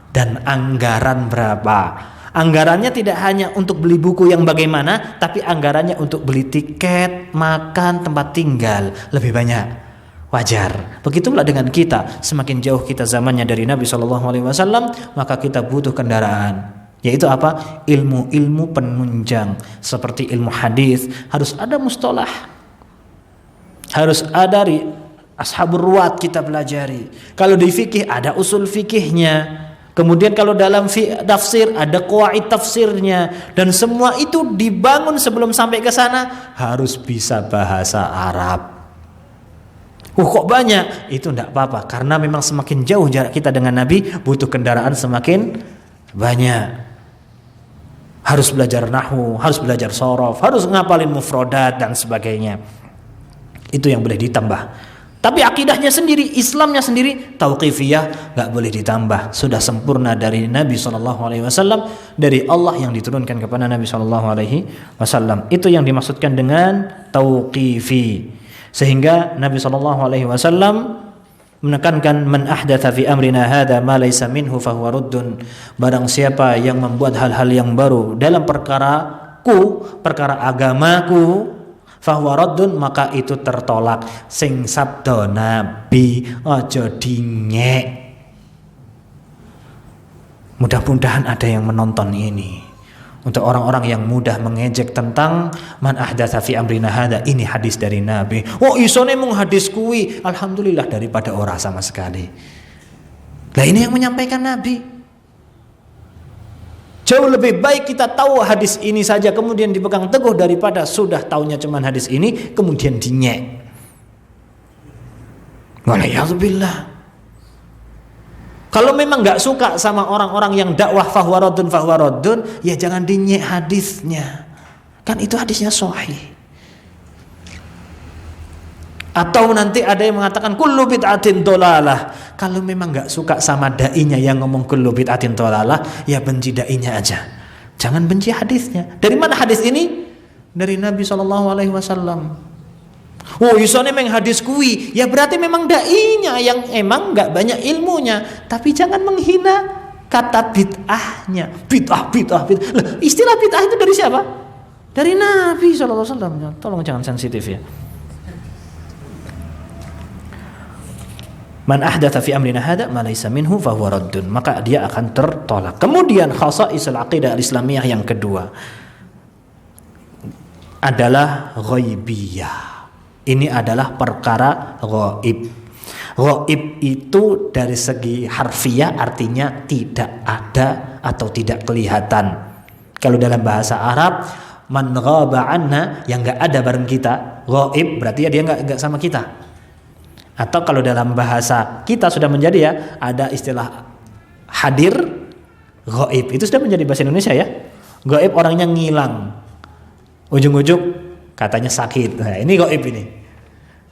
dan anggaran berapa. Anggarannya tidak hanya untuk beli buku yang bagaimana, tapi anggarannya untuk beli tiket, makan, tempat tinggal lebih banyak. Wajar. Begitulah dengan kita. Semakin jauh kita zamannya dari Nabi SAW, maka kita butuh kendaraan. Yaitu apa? Ilmu-ilmu penunjang. Seperti ilmu hadis harus ada mustalah, harus ada ashabur ruwat kita pelajari. Kalau di fikih ada usul fikihnya. Kemudian kalau dalam tafsir ada qawaid tafsirnya, dan semua itu dibangun sebelum sampai ke sana harus bisa bahasa Arab. Kok banyak? Itu enggak apa-apa, karena memang semakin jauh jarak kita dengan Nabi, butuh kendaraan semakin banyak. Harus belajar nahwu, harus belajar shorof, harus ngapalin mufrodat dan sebagainya. Itu yang boleh ditambah. Tapi akidahnya sendiri, Islamnya sendiri tauqifiyah, nggak boleh ditambah. Sudah sempurna dari Nabi SAW, dari Allah yang diturunkan kepada Nabi SAW. Itu yang dimaksudkan dengan tauqifi. Sehingga Nabi SAW menekankan man ahdatsa fi amrina hadza ma laysa minhu fahuwa ruddun. Barang siapa yang membuat hal-hal yang baru dalam perkara agamaku, fahuwa raddun, maka itu tertolak. Sing sabda Nabi aja dinyek. Mudah-mudahan ada yang menonton ini. Untuk orang-orang yang mudah mengejek tentang man ahdatsa fi amrina hadza, ini hadis dari Nabi. Oh isone mung hadis kuwi, alhamdulillah daripada ora sama sekali. Nah ini yang menyampaikan Nabi. Jauh lebih baik kita tahu hadis ini saja kemudian dipegang teguh daripada sudah taunya cuman hadis ini kemudian dinyek. Waliyahzubillah. Kalau memang nggak suka sama orang-orang yang dakwah fahuwa raddun, ya jangan dinyek hadisnya. Kan itu hadisnya sahih. Atau nanti ada yang mengatakan kullu bid'atin dhalalah. Kalau memang nggak suka sama dainya yang ngomong kullu bid'atin dhalalah, ya benci dainya aja. Jangan benci hadisnya. Dari mana hadis ini? Dari Nabi SAW. Oh, isone meng hadis kuwi, ya berarti memang dainya yang emang nggak banyak ilmunya. Tapi jangan menghina kata bid'ahnya. Bid'ah. Lah, istilah bid'ah itu dari siapa? Dari Nabi SAW. Tolong jangan sensitif ya. Man ahdatsa fi amrina hadza ma laysa minhu fa huwa raddun, maka dia akan tertolak. Kemudian khasaisul aqidah al-islamiyah yang kedua adalah ghaibiyah. Ini adalah perkara ghaib. Ghaib itu dari segi harfiah artinya tidak ada atau tidak kelihatan. Kalau dalam bahasa Arab man ghaba anna, yang enggak ada bareng kita, ghaib berarti ya dia enggak sama kita. Atau kalau dalam bahasa kita sudah menjadi ya, ada istilah hadir, ghaib. Itu sudah menjadi bahasa Indonesia ya. Ghaib orangnya ngilang. Ujung-ujung katanya sakit. Nah, ini ghaib ini.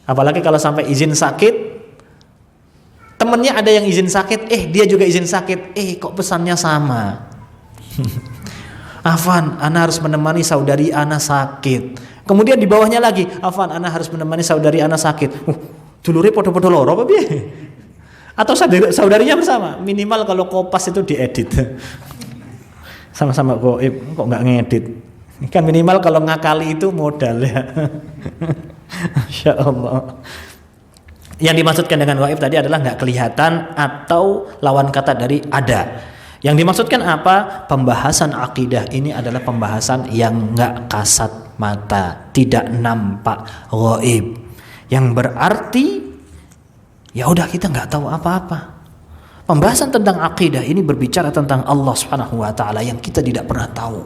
Apalagi kalau sampai izin sakit, temennya ada yang izin sakit, dia juga izin sakit. Kok pesannya sama? Afan, ana harus menemani saudari ana sakit. Kemudian di bawahnya lagi, Afan, ana harus menemani saudari ana sakit. Dulure podo-podo loro apa piye? Atau saudarinya bersama. Minimal kalau Kopas itu diedit. Sama-sama goib, kok nggak ngedit? Kan minimal kalau ngakali itu modal ya. Masya Allah. Yang dimaksudkan dengan gaib tadi adalah nggak kelihatan atau lawan kata dari ada. Yang dimaksudkan apa? Pembahasan akidah ini adalah pembahasan yang nggak kasat mata, tidak nampak gaib. Yang berarti ya udah kita nggak tahu apa-apa. Pembahasan tentang akidah ini berbicara tentang Allah Subhanahu wa taala yang kita tidak pernah tahu.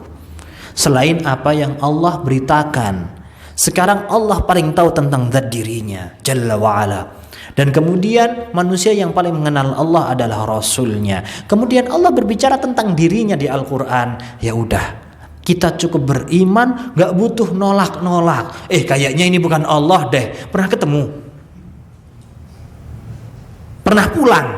Selain apa yang Allah beritakan. Sekarang Allah paling tahu tentang zat dirinya, Jalla wa ala. Dan kemudian manusia yang paling mengenal Allah adalah Rasulnya. Kemudian Allah berbicara tentang dirinya di Al-Quran. Ya udah, kita cukup beriman, gak butuh nolak-nolak. Kayaknya ini bukan Allah deh. Pernah ketemu? Pernah pulang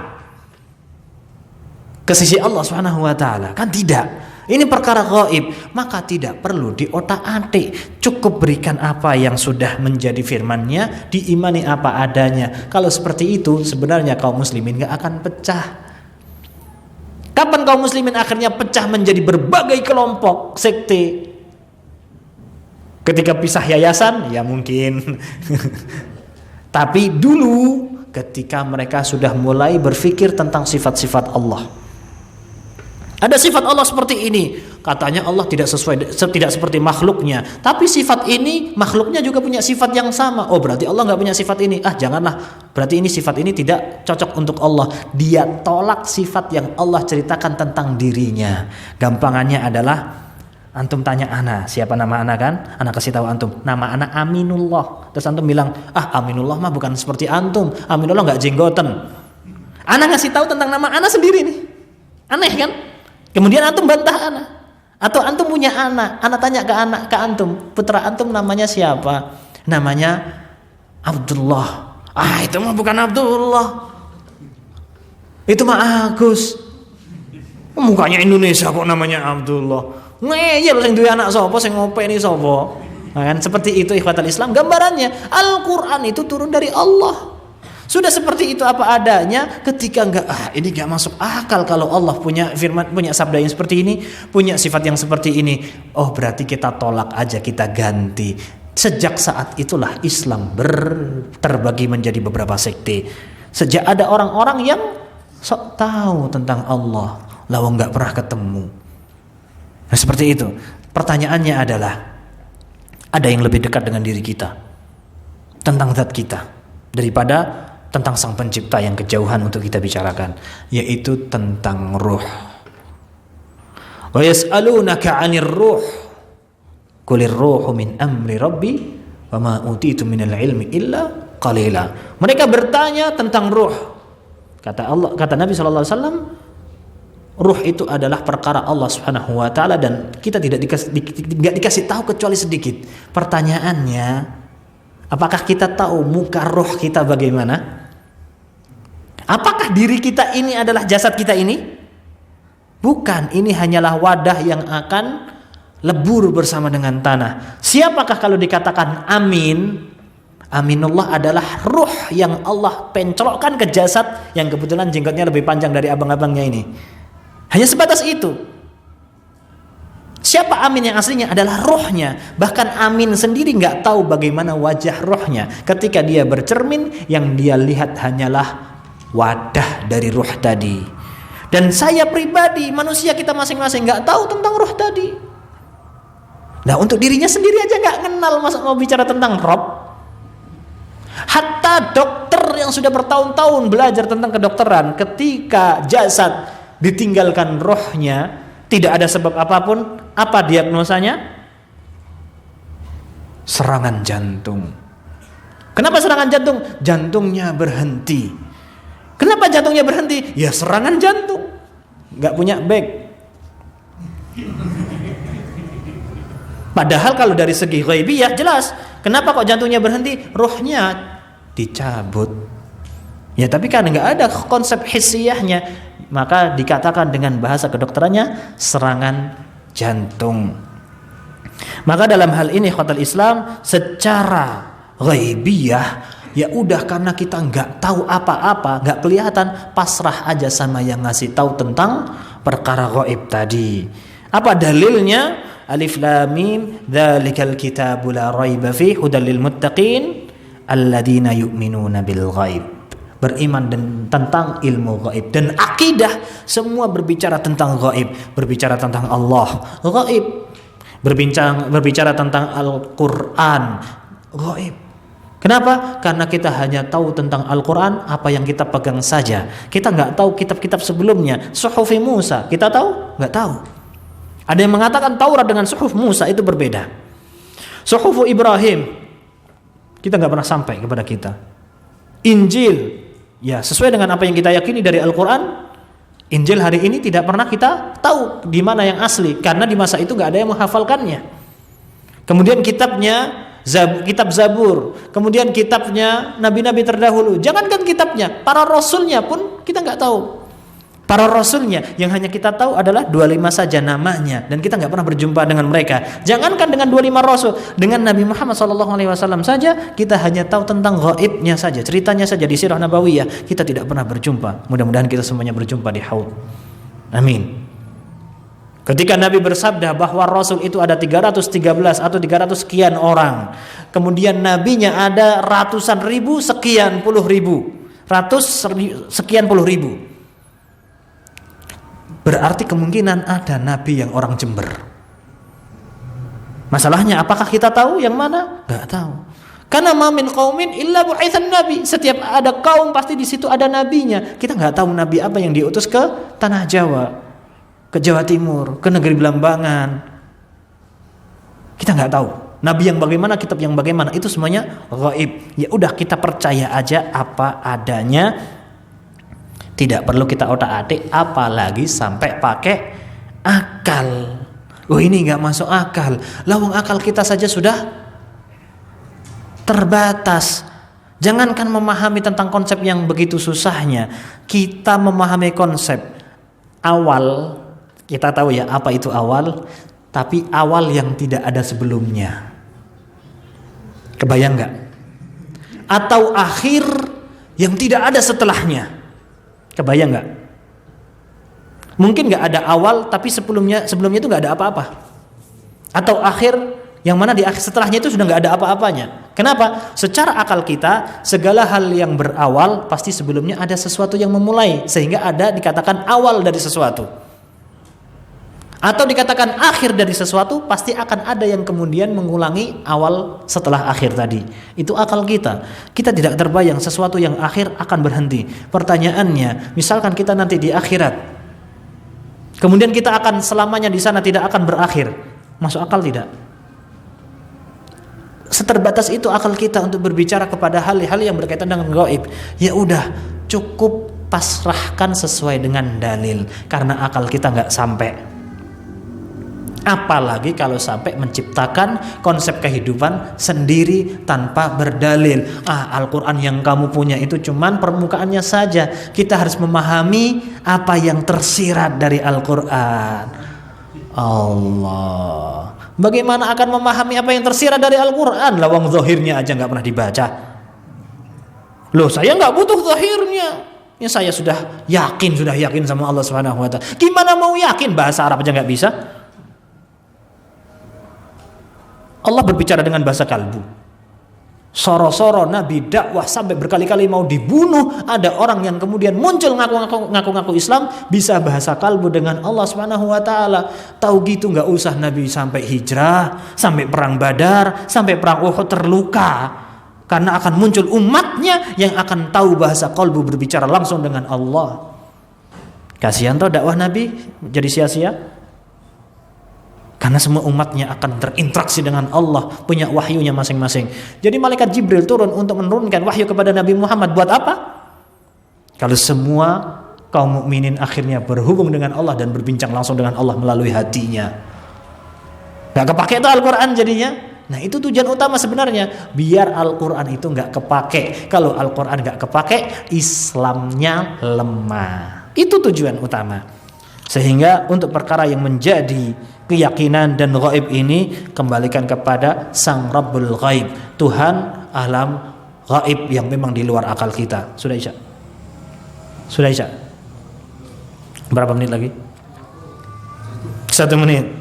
ke sisi Allah Subhanahu wa taala? Kan tidak. Ini perkara gaib, maka tidak perlu diotak-atik. Cukup berikan apa yang sudah menjadi firman-Nya, diimani apa adanya. Kalau seperti itu, sebenarnya kaum muslimin gak akan pecah. Kapan kaum muslimin akhirnya pecah menjadi berbagai kelompok sekte? Ketika pisah yayasan, ya mungkin. Tapi dulu ketika mereka sudah mulai berpikir tentang sifat-sifat Allah. Ada sifat Allah seperti ini. Katanya Allah tidak seperti makhluknya. Tapi sifat ini makhluknya juga punya sifat yang sama. Oh berarti Allah gak punya sifat ini. Janganlah. Berarti ini sifat ini tidak cocok untuk Allah. Dia tolak sifat yang Allah ceritakan tentang dirinya. Gampangannya adalah antum tanya ana, siapa nama ana kan? Ana kasih tahu antum, nama ana Aminullah. Terus antum bilang, Aminullah mah bukan seperti antum. Aminullah gak jenggoten. Ana ngasih tahu tentang nama ana sendiri nih. Aneh kan? Kemudian antum bantah ana. Atau antum punya anak, ana tanya ke antum, putra antum namanya siapa? Namanya Abdullah. Itu mah bukan Abdullah, itu mah Agus. Mukanya Indonesia kok namanya Abdullah. Ngeyel sing duwe anak sapa, sing ngopeni sapa. Nah, kan seperti itu ikhwatal Islam gambarannya. Al-Qur'an itu turun dari Allah. Sudah seperti itu apa adanya. Ketika ini enggak masuk akal kalau Allah punya firman, punya sabda yang seperti ini, punya sifat yang seperti ini. Oh, berarti kita tolak aja, kita ganti. Sejak saat itulah Islam terbagi menjadi beberapa sekte. Sejak ada orang-orang yang sok tahu tentang Allah, lalu nggak pernah ketemu. Nah, seperti itu. Pertanyaannya adalah, ada yang lebih dekat dengan diri kita tentang zat kita daripada tentang Sang Pencipta yang kejauhan untuk kita bicarakan, yaitu tentang ruh. Wa yas'alunaka 'anir ruh qulir ruhu min amri rabbi wa ma utitu minal ilmi illa qalila. Mereka bertanya tentang ruh. Kata Nabi sallallahu alaihi wasallam, ruh itu adalah perkara Allah Subhanahu wa taala dan kita tidak dikasih tahu kecuali sedikit. Pertanyaannya, apakah kita tahu muka ruh kita bagaimana? Apakah diri kita ini adalah jasad kita ini? Bukan, ini hanyalah wadah yang akan lebur bersama dengan tanah. Siapakah kalau dikatakan amin? Aminullah adalah ruh yang Allah pencolokkan ke jasad yang kebetulan jenggotnya lebih panjang dari abang-abangnya ini. Hanya sebatas itu. Siapa amin yang aslinya? Adalah rohnya. Bahkan amin sendiri nggak tahu bagaimana wajah rohnya. Ketika dia bercermin, yang dia lihat hanyalah wadah dari ruh tadi. Dan saya pribadi, manusia kita masing-masing nggak tahu tentang ruh tadi. Nah, untuk dirinya sendiri aja nggak kenal, masa mau bicara tentang Rob? Hatta dokter yang sudah bertahun-tahun belajar tentang kedokteran, ketika jasad ditinggalkan rohnya, tidak ada sebab apapun, apa diagnosanya? Serangan jantung. Kenapa serangan jantung? Jantungnya berhenti. Kenapa jantungnya berhenti? Ya serangan jantung. Nggak punya back. Padahal kalau dari segi ghaibiyah jelas. Kenapa kok jantungnya berhenti? Rohnya dicabut. Ya tapi kan nggak ada konsep hissiyahnya, maka dikatakan dengan bahasa kedokterannya serangan jantung. Maka dalam hal ini khotul Islam secara ghaibiyah, ya udah, karena kita nggak tahu apa-apa, nggak kelihatan, pasrah aja sama yang ngasih tahu tentang perkara ghaib tadi. Apa dalilnya? Alif lam mim dzalikal kitabu la raiba fihi hudal lil muttaqin alladzina yu'minuna bil ghaib. Beriman tentang ilmu ghaib dan akidah, semua berbicara tentang ghaib, berbicara tentang Allah ghaib, berbicara tentang Al-Qur'an ghaib. Kenapa? Karena kita hanya tahu tentang Al-Qur'an apa yang kita pegang saja. Kita nggak tahu kitab-kitab sebelumnya. Suhufi Musa, kita tahu? Nggak tahu. Ada yang mengatakan Taurat dengan Suhuf Musa itu berbeda. Suhufu Ibrahim kita nggak pernah sampai kepada kita. Injil, ya sesuai dengan apa yang kita yakini dari Al-Quran, Injil hari ini tidak pernah kita tahu di mana yang asli, karena di masa itu nggak ada yang menghafalkannya. Kemudian kitabnya, kitab Zabur, kemudian kitabnya nabi-nabi terdahulu. Jangankan kitabnya, para rasulnya pun kita nggak tahu. Para rasulnya yang hanya kita tahu adalah 25 saja namanya, dan kita nggak pernah berjumpa dengan mereka. Jangankan dengan 25 rasul, dengan Nabi Muhammad SAW saja kita hanya tahu tentang ghaibnya saja, ceritanya saja di sirah nabawiyah, kita tidak pernah berjumpa. Mudah-mudahan kita semuanya berjumpa di haud. Amin. Ketika Nabi bersabda bahwa rasul itu ada 313 atau 300 sekian orang, kemudian nabinya ada ratusan ribu, sekian puluh ribu, sekian puluh ribu. Berarti kemungkinan ada nabi yang orang Jember. Masalahnya apakah kita tahu yang mana? Gak tahu. Karena ma min qaumin illa bu'itsan nabi. Setiap ada kaum pasti di situ ada nabinya. Kita nggak tahu nabi apa yang diutus ke tanah Jawa, ke Jawa Timur, ke negeri Belambangan. Kita nggak tahu. Nabi yang bagaimana, kitab yang bagaimana, itu semuanya ghaib. Ya udah, kita percaya aja apa adanya. Tidak perlu kita otak-atik, apalagi sampai pakai akal. Oh ini nggak masuk akal. Lawang akal kita saja sudah terbatas. Jangankan memahami tentang konsep yang begitu susahnya, kita memahami konsep awal, kita tahu ya apa itu awal, tapi awal yang tidak ada sebelumnya. Kebayang nggak? Atau akhir yang tidak ada setelahnya. Kebayang nggak? Mungkin nggak ada awal, tapi sebelumnya itu nggak ada apa-apa. Atau akhir yang mana di akhir setelahnya itu sudah nggak ada apa-apanya. Kenapa? Secara akal kita, segala hal yang berawal pasti sebelumnya ada sesuatu yang memulai, sehingga ada dikatakan awal dari sesuatu. Atau dikatakan akhir dari sesuatu, pasti akan ada yang kemudian mengulangi awal setelah akhir tadi. Itu akal kita. Kita tidak terbayang sesuatu yang akhir akan berhenti. Pertanyaannya, misalkan kita nanti di akhirat, kemudian kita akan selamanya di sana tidak akan berakhir. Masuk akal tidak? Seterbatas itu akal kita untuk berbicara kepada hal-hal yang berkaitan dengan gaib. Ya udah, cukup pasrahkan sesuai dengan dalil, karena akal kita nggak sampai. Apalagi kalau sampai menciptakan konsep kehidupan sendiri tanpa berdalil. Al-Quran yang kamu punya itu cuman permukaannya saja. Kita harus memahami apa yang tersirat dari Al-Quran. Allah, bagaimana akan memahami apa yang tersirat dari Al-Quran? Lawang zahirnya aja nggak pernah dibaca. Loh, saya nggak butuh zahirnya. Ya, saya sudah yakin sama Allah Subhanahu Wa Taala. Gimana mau yakin? Bahasa Arab aja nggak bisa. Allah berbicara dengan bahasa kalbu. Soro-soro Nabi dakwah sampai berkali-kali mau dibunuh, ada orang yang kemudian muncul ngaku-ngaku Islam, bisa bahasa kalbu dengan Allah Subhanahu Wa Taala. Tahu gitu nggak usah Nabi sampai hijrah, sampai perang Badar, sampai perang Uhud terluka, karena akan muncul umatnya yang akan tahu bahasa kalbu, berbicara langsung dengan Allah. Kasihan toh dakwah Nabi jadi sia-sia. Karena semua umatnya akan terinteraksi dengan Allah, punya wahyunya masing-masing. Jadi malaikat Jibril turun untuk menurunkan wahyu kepada Nabi Muhammad. Buat apa? Kalau semua kaum mukminin akhirnya berhubung dengan Allah dan berbincang langsung dengan Allah melalui hatinya, gak kepake itu Al-Quran jadinya. Nah, itu tujuan utama sebenarnya, biar Al-Quran itu gak kepake. Kalau Al-Quran gak kepake, Islamnya lemah. Itu tujuan utama. Sehingga untuk perkara yang menjadi keyakinan dan gaib ini, kembalikan kepada Sang Rabbul Ghaib, Tuhan alam gaib yang memang di luar akal kita. Sudah Isya? Sudah Isya? Berapa menit lagi? 1 menit.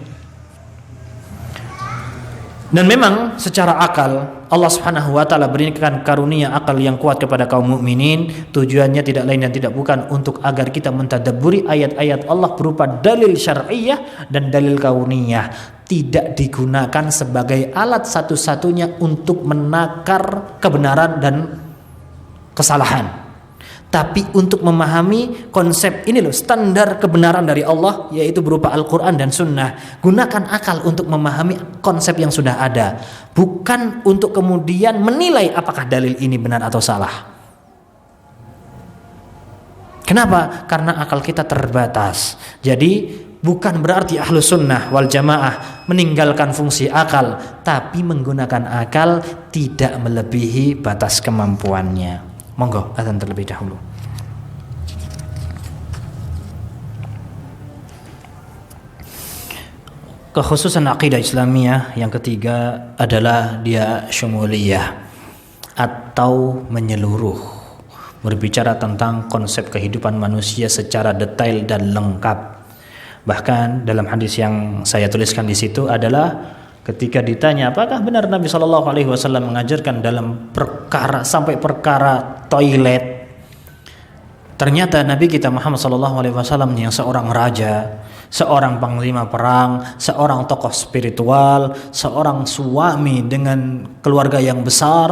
Dan memang secara akal Allah Subhanahu Wa Taala berikan karunia akal yang kuat kepada kaum mukminin. Tujuannya tidak lain dan tidak bukan untuk agar kita mentadabburi ayat-ayat Allah berupa dalil syar'iyyah dan dalil kauniyah. Tidak digunakan sebagai alat satu-satunya untuk menakar kebenaran dan kesalahan, tapi untuk memahami konsep ini loh, standar kebenaran dari Allah, yaitu berupa Al-Quran dan Sunnah. Gunakan akal untuk memahami konsep yang sudah ada, bukan untuk kemudian menilai apakah dalil ini benar atau salah. Kenapa? Karena akal kita terbatas. Jadi bukan berarti ahlu sunnah wal jamaah meninggalkan fungsi akal, tapi menggunakan akal tidak melebihi batas kemampuannya. Monggo azan terlebih dahulu. Kekhususan akidah Islamiyah yang ketiga adalah dia syumuliyah atau menyeluruh, berbicara tentang konsep kehidupan manusia secara detail dan lengkap. Bahkan dalam hadis yang saya tuliskan di situ adalah ketika ditanya apakah benar Nabi SAW mengajarkan dalam perkara sampai perkara toilet, ternyata Nabi kita Muhammad SAW yang seorang raja, seorang panglima perang, seorang tokoh spiritual, seorang suami dengan keluarga yang besar,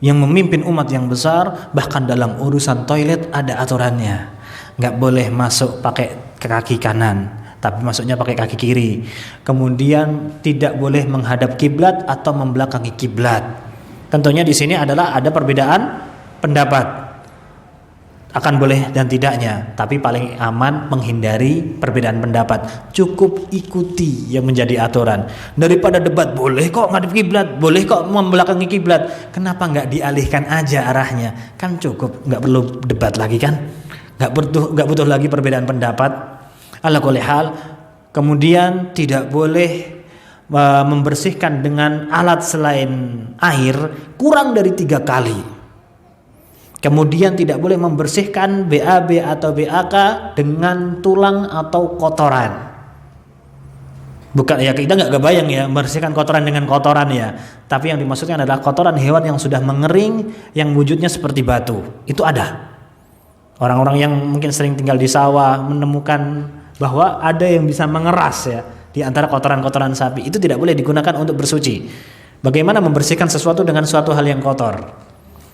yang memimpin umat yang besar, bahkan dalam urusan toilet ada aturannya. Nggak boleh masuk pakai kaki kanan, tapi masuknya pakai kaki kiri. Kemudian tidak boleh menghadap kiblat atau membelakangi kiblat. Tentunya di sini adalah ada perbedaan pendapat. akan boleh dan tidaknya, tapi paling aman menghindari perbedaan pendapat. Cukup ikuti yang menjadi aturan. Daripada debat, boleh kok ngadep kiblat, boleh kok membelakangi kiblat, kenapa nggak dialihkan aja arahnya? Kan cukup, nggak perlu debat lagi kan? Nggak butuh lagi perbedaan pendapat. Ala kulli hal, kemudian tidak boleh membersihkan dengan alat selain air kurang dari 3 kali. Kemudian tidak boleh membersihkan BAB atau BAK dengan tulang atau kotoran. Bukan ya, kita nggak kebayang ya membersihkan kotoran dengan kotoran ya. Tapi yang dimaksudkan adalah kotoran hewan yang sudah mengering, yang wujudnya seperti batu. Itu ada. Orang-orang yang mungkin sering tinggal di sawah menemukan bahwa ada yang bisa mengeras ya di antara kotoran-kotoran sapi. Itu tidak boleh digunakan untuk bersuci. Bagaimana membersihkan sesuatu dengan suatu hal yang kotor?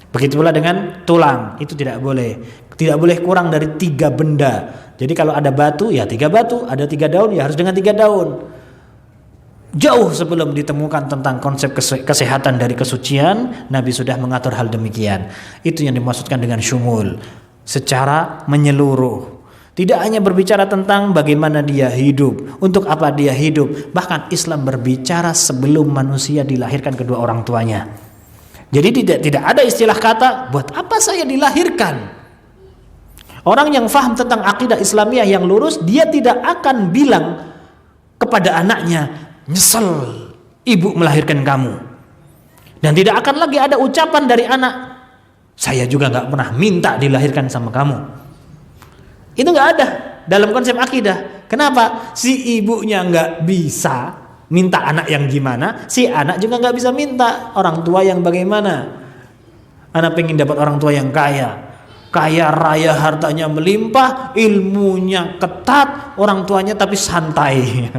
Begitu pula dengan tulang, itu tidak boleh. Tidak boleh kurang dari 3 benda. Jadi kalau ada batu, ya 3 batu. Ada 3 daun, ya harus dengan 3 daun. Jauh sebelum ditemukan tentang konsep kesehatan dari kesucian, Nabi sudah mengatur hal demikian. Itu yang dimaksudkan dengan syumul, secara menyeluruh. Tidak hanya berbicara tentang bagaimana dia hidup, untuk apa dia hidup. Bahkan Islam berbicara sebelum manusia dilahirkan kedua orang tuanya. Jadi tidak ada istilah kata buat apa saya dilahirkan. Orang yang faham tentang akidah Islamiyah yang lurus, dia tidak akan bilang kepada anaknya, nyesel ibu melahirkan kamu. Dan tidak akan lagi ada ucapan dari anak, saya juga gak pernah minta dilahirkan sama kamu. Itu gak ada dalam konsep akidah. Kenapa? Si ibunya gak bisa minta anak yang gimana, si anak juga nggak bisa minta orang tua yang bagaimana. Anak pengen dapat orang tua yang kaya raya, hartanya melimpah, ilmunya ketat, orang tuanya tapi santai.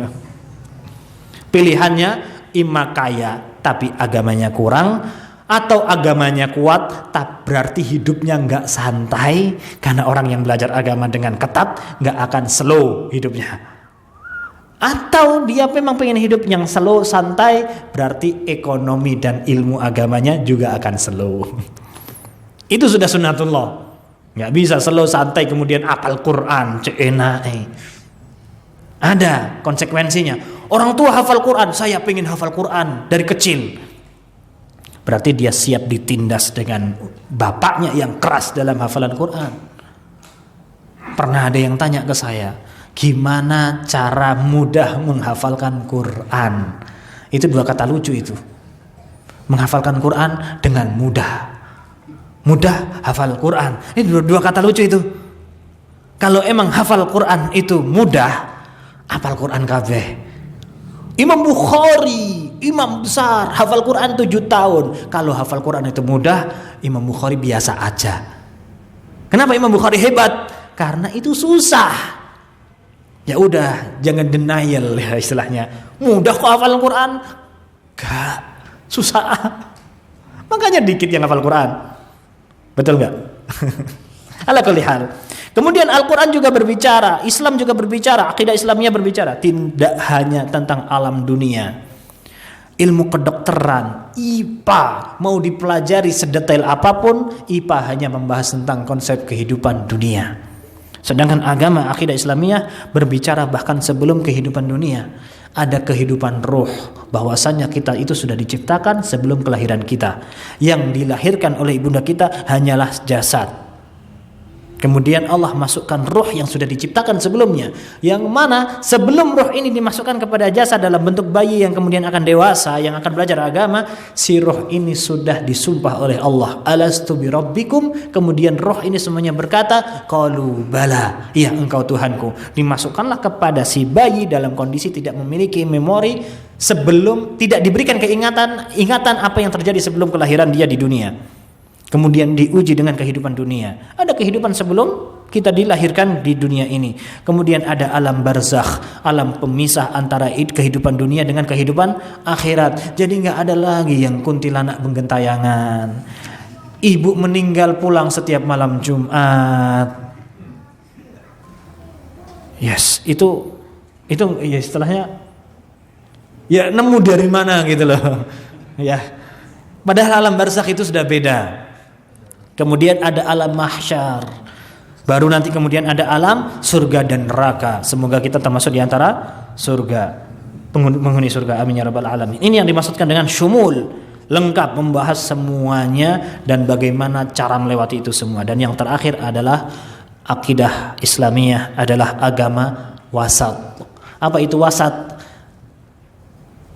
Pilihannya ima kaya tapi agamanya kurang, atau agamanya kuat tapi berarti hidupnya nggak santai, karena orang yang belajar agama dengan ketat nggak akan slow hidupnya. Atau dia memang pengen hidup yang slow, santai, berarti ekonomi dan ilmu agamanya juga akan slow. Itu sudah sunnatullah. Nggak bisa slow, santai, kemudian apal Quran, cena. Ada konsekuensinya. Orang tua hafal Quran, saya pengen hafal Quran dari kecil. Berarti dia siap ditindas dengan bapaknya yang keras dalam hafalan Quran. Pernah ada yang tanya ke saya, gimana cara mudah menghafalkan Quran? Itu 2 kata lucu itu. Menghafalkan Quran dengan mudah. Mudah hafal Quran. Ini 2 kata lucu itu. Kalau emang hafal Quran itu mudah, hafal Quran kabeh. Imam Bukhari, imam besar, hafal Quran 7 tahun. Kalau hafal Quran itu mudah, Imam Bukhari biasa aja. Kenapa Imam Bukhari hebat? Karena itu susah. Ya udah, jangan denial ya istilahnya. Mudah kok hafal Quran? Gak, susah. Makanya dikit yang hafal Quran. Betul gak? Ala kulli hal. Kemudian Al-Quran juga berbicara, Islam juga berbicara, akidah Islamiyah berbicara. Tidak hanya tentang alam dunia. Ilmu kedokteran, IPA, mau dipelajari sedetail apapun, IPA hanya membahas tentang konsep kehidupan dunia. Sedangkan agama akidah Islamiyah berbicara bahkan sebelum kehidupan dunia. Ada kehidupan ruh, bahwasanya kita itu sudah diciptakan sebelum kelahiran kita. Yang dilahirkan oleh ibunda kita hanyalah jasad. Kemudian Allah masukkan ruh yang sudah diciptakan sebelumnya, yang mana sebelum ruh ini dimasukkan kepada jasad dalam bentuk bayi yang kemudian akan dewasa, yang akan belajar agama, si ruh ini sudah disumpah oleh Allah, alastu birabbikum. Kemudian ruh ini semuanya berkata, qalu bala, iya engkau Tuhanku. Dimasukkanlah kepada si bayi dalam kondisi tidak memiliki memori, sebelum tidak diberikan ingatan apa yang terjadi sebelum kelahiran dia di dunia. Kemudian diuji dengan kehidupan dunia. Ada kehidupan sebelum kita dilahirkan di dunia ini. Kemudian ada alam barzakh, alam pemisah antara kehidupan dunia dengan kehidupan akhirat. Jadi nggak ada lagi yang kuntilanak penggentayangan. Ibu meninggal pulang setiap malam Jumat. Yes, itu ya istilahnya ya nemu dari mana gitu loh. Ya. Padahal alam barzakh itu sudah beda. Kemudian ada alam mahsyar. Baru nanti kemudian ada alam surga dan neraka. Semoga kita termasuk di antara surga, penghuni surga. Amin ya rabbal alamin. Ini yang dimaksudkan dengan syumul, lengkap, membahas semuanya dan bagaimana cara melewati itu semua. Dan yang terakhir adalah akidah Islamiyah adalah agama wasat. Apa itu wasat?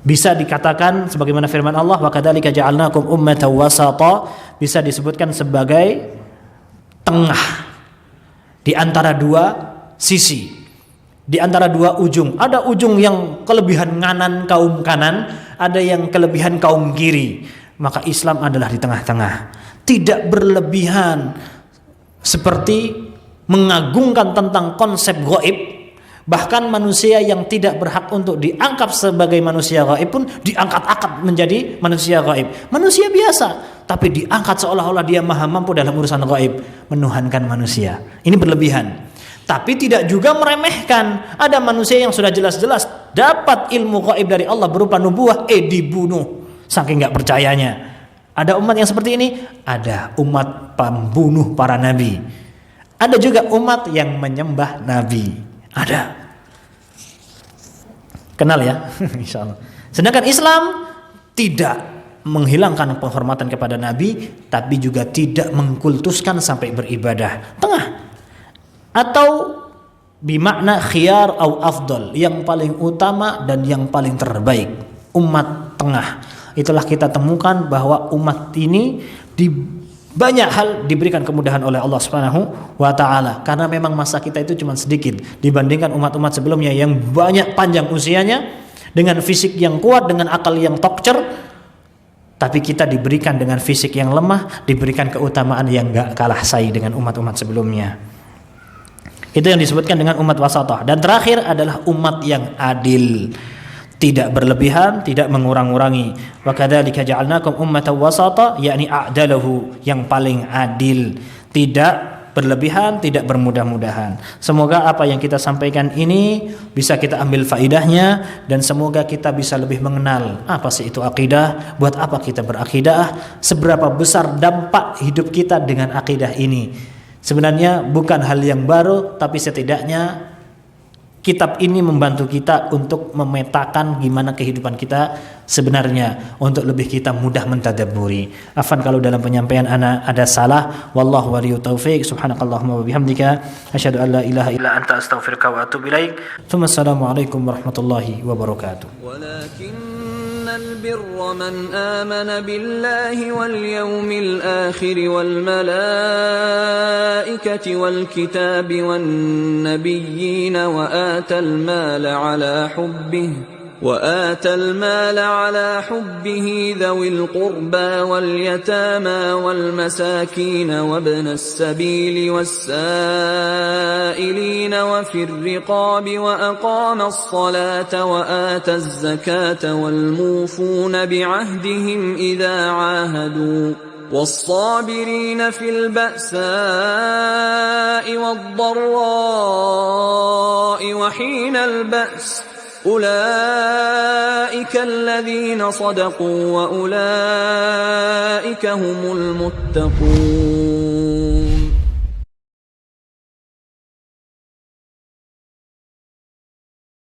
Bisa dikatakan sebagaimana firman Allah, wa kadzalika ja'alnakum ummatan wasata, bisa disebutkan sebagai tengah di antara dua sisi, di antara dua ujung. Ada ujung yang kelebihan kaum kanan, ada yang kelebihan kaum kiri. Maka Islam adalah di tengah-tengah, tidak berlebihan seperti mengagungkan tentang konsep gaib. Bahkan manusia yang tidak berhak untuk diangkat sebagai manusia gaib pun diangkat-angkat menjadi manusia gaib. Manusia biasa, tapi diangkat seolah-olah dia maha mampu dalam urusan gaib, menuhankan manusia. Ini berlebihan. Tapi tidak juga meremehkan. Ada manusia yang sudah jelas-jelas dapat ilmu gaib dari Allah berupa nubuah, dibunuh saking nggak percayanya. Ada umat yang seperti ini? Ada umat pembunuh para nabi. Ada juga umat yang menyembah nabi. Ada. Kenal ya? Insyaallah. Sedangkan Islam tidak menghilangkan penghormatan kepada Nabi, tapi juga tidak mengkultuskan sampai beribadah. Tengah. Atau bimakna khiyar atau afdal, yang paling utama dan yang paling terbaik. Umat tengah. Itulah kita temukan bahwa umat ini di banyak hal diberikan kemudahan oleh Allah Subhanahu wa taala, karena memang masa kita itu cuma sedikit dibandingkan umat-umat sebelumnya yang banyak panjang usianya dengan fisik yang kuat, dengan akal yang tokcer. Tapi kita diberikan dengan fisik yang lemah, diberikan keutamaan yang enggak kalah saing dengan umat-umat sebelumnya. Itu yang disebutkan dengan umat wasatah. Dan terakhir adalah umat yang adil, tidak berlebihan, tidak mengurang-urangi. Wa kadzalika ja'alnakum ummatan wasata, yakni a'dalahu, yang paling adil, tidak berlebihan, tidak bermudah-mudahan. Semoga apa yang kita sampaikan ini bisa kita ambil faidahnya, dan semoga kita bisa lebih mengenal apa sih itu akidah, buat apa kita berakidah, seberapa besar dampak hidup kita dengan akidah ini. Sebenarnya bukan hal yang baru, tapi setidaknya kitab ini membantu kita untuk memetakan gimana kehidupan kita sebenarnya, untuk lebih kita mudah mentadabburi. Afan kalau dalam penyampaian ana ada salah, wallahu waliyut taufik. Subhanakallahumma wa bihamdika asyhadu an la ilaha illa anta astaghfiruka wa atubu ilaik. Assalamualaikum warahmatullahi wabarakatuh. البر من آمن بالله واليوم الآخر والملائكة والكتاب والنبيين وآتى المال على حبه ذوي القربى واليتامى والمساكين وابن السبيل والسائلين وفي الرقاب وأقام الصلاة وآتى الزكاة والموفون بعهدهم إذا عاهدوا والصابرين في البأساء والضراء وحين البأس أولئك الذين صدقوا وأولئك هم المتقون.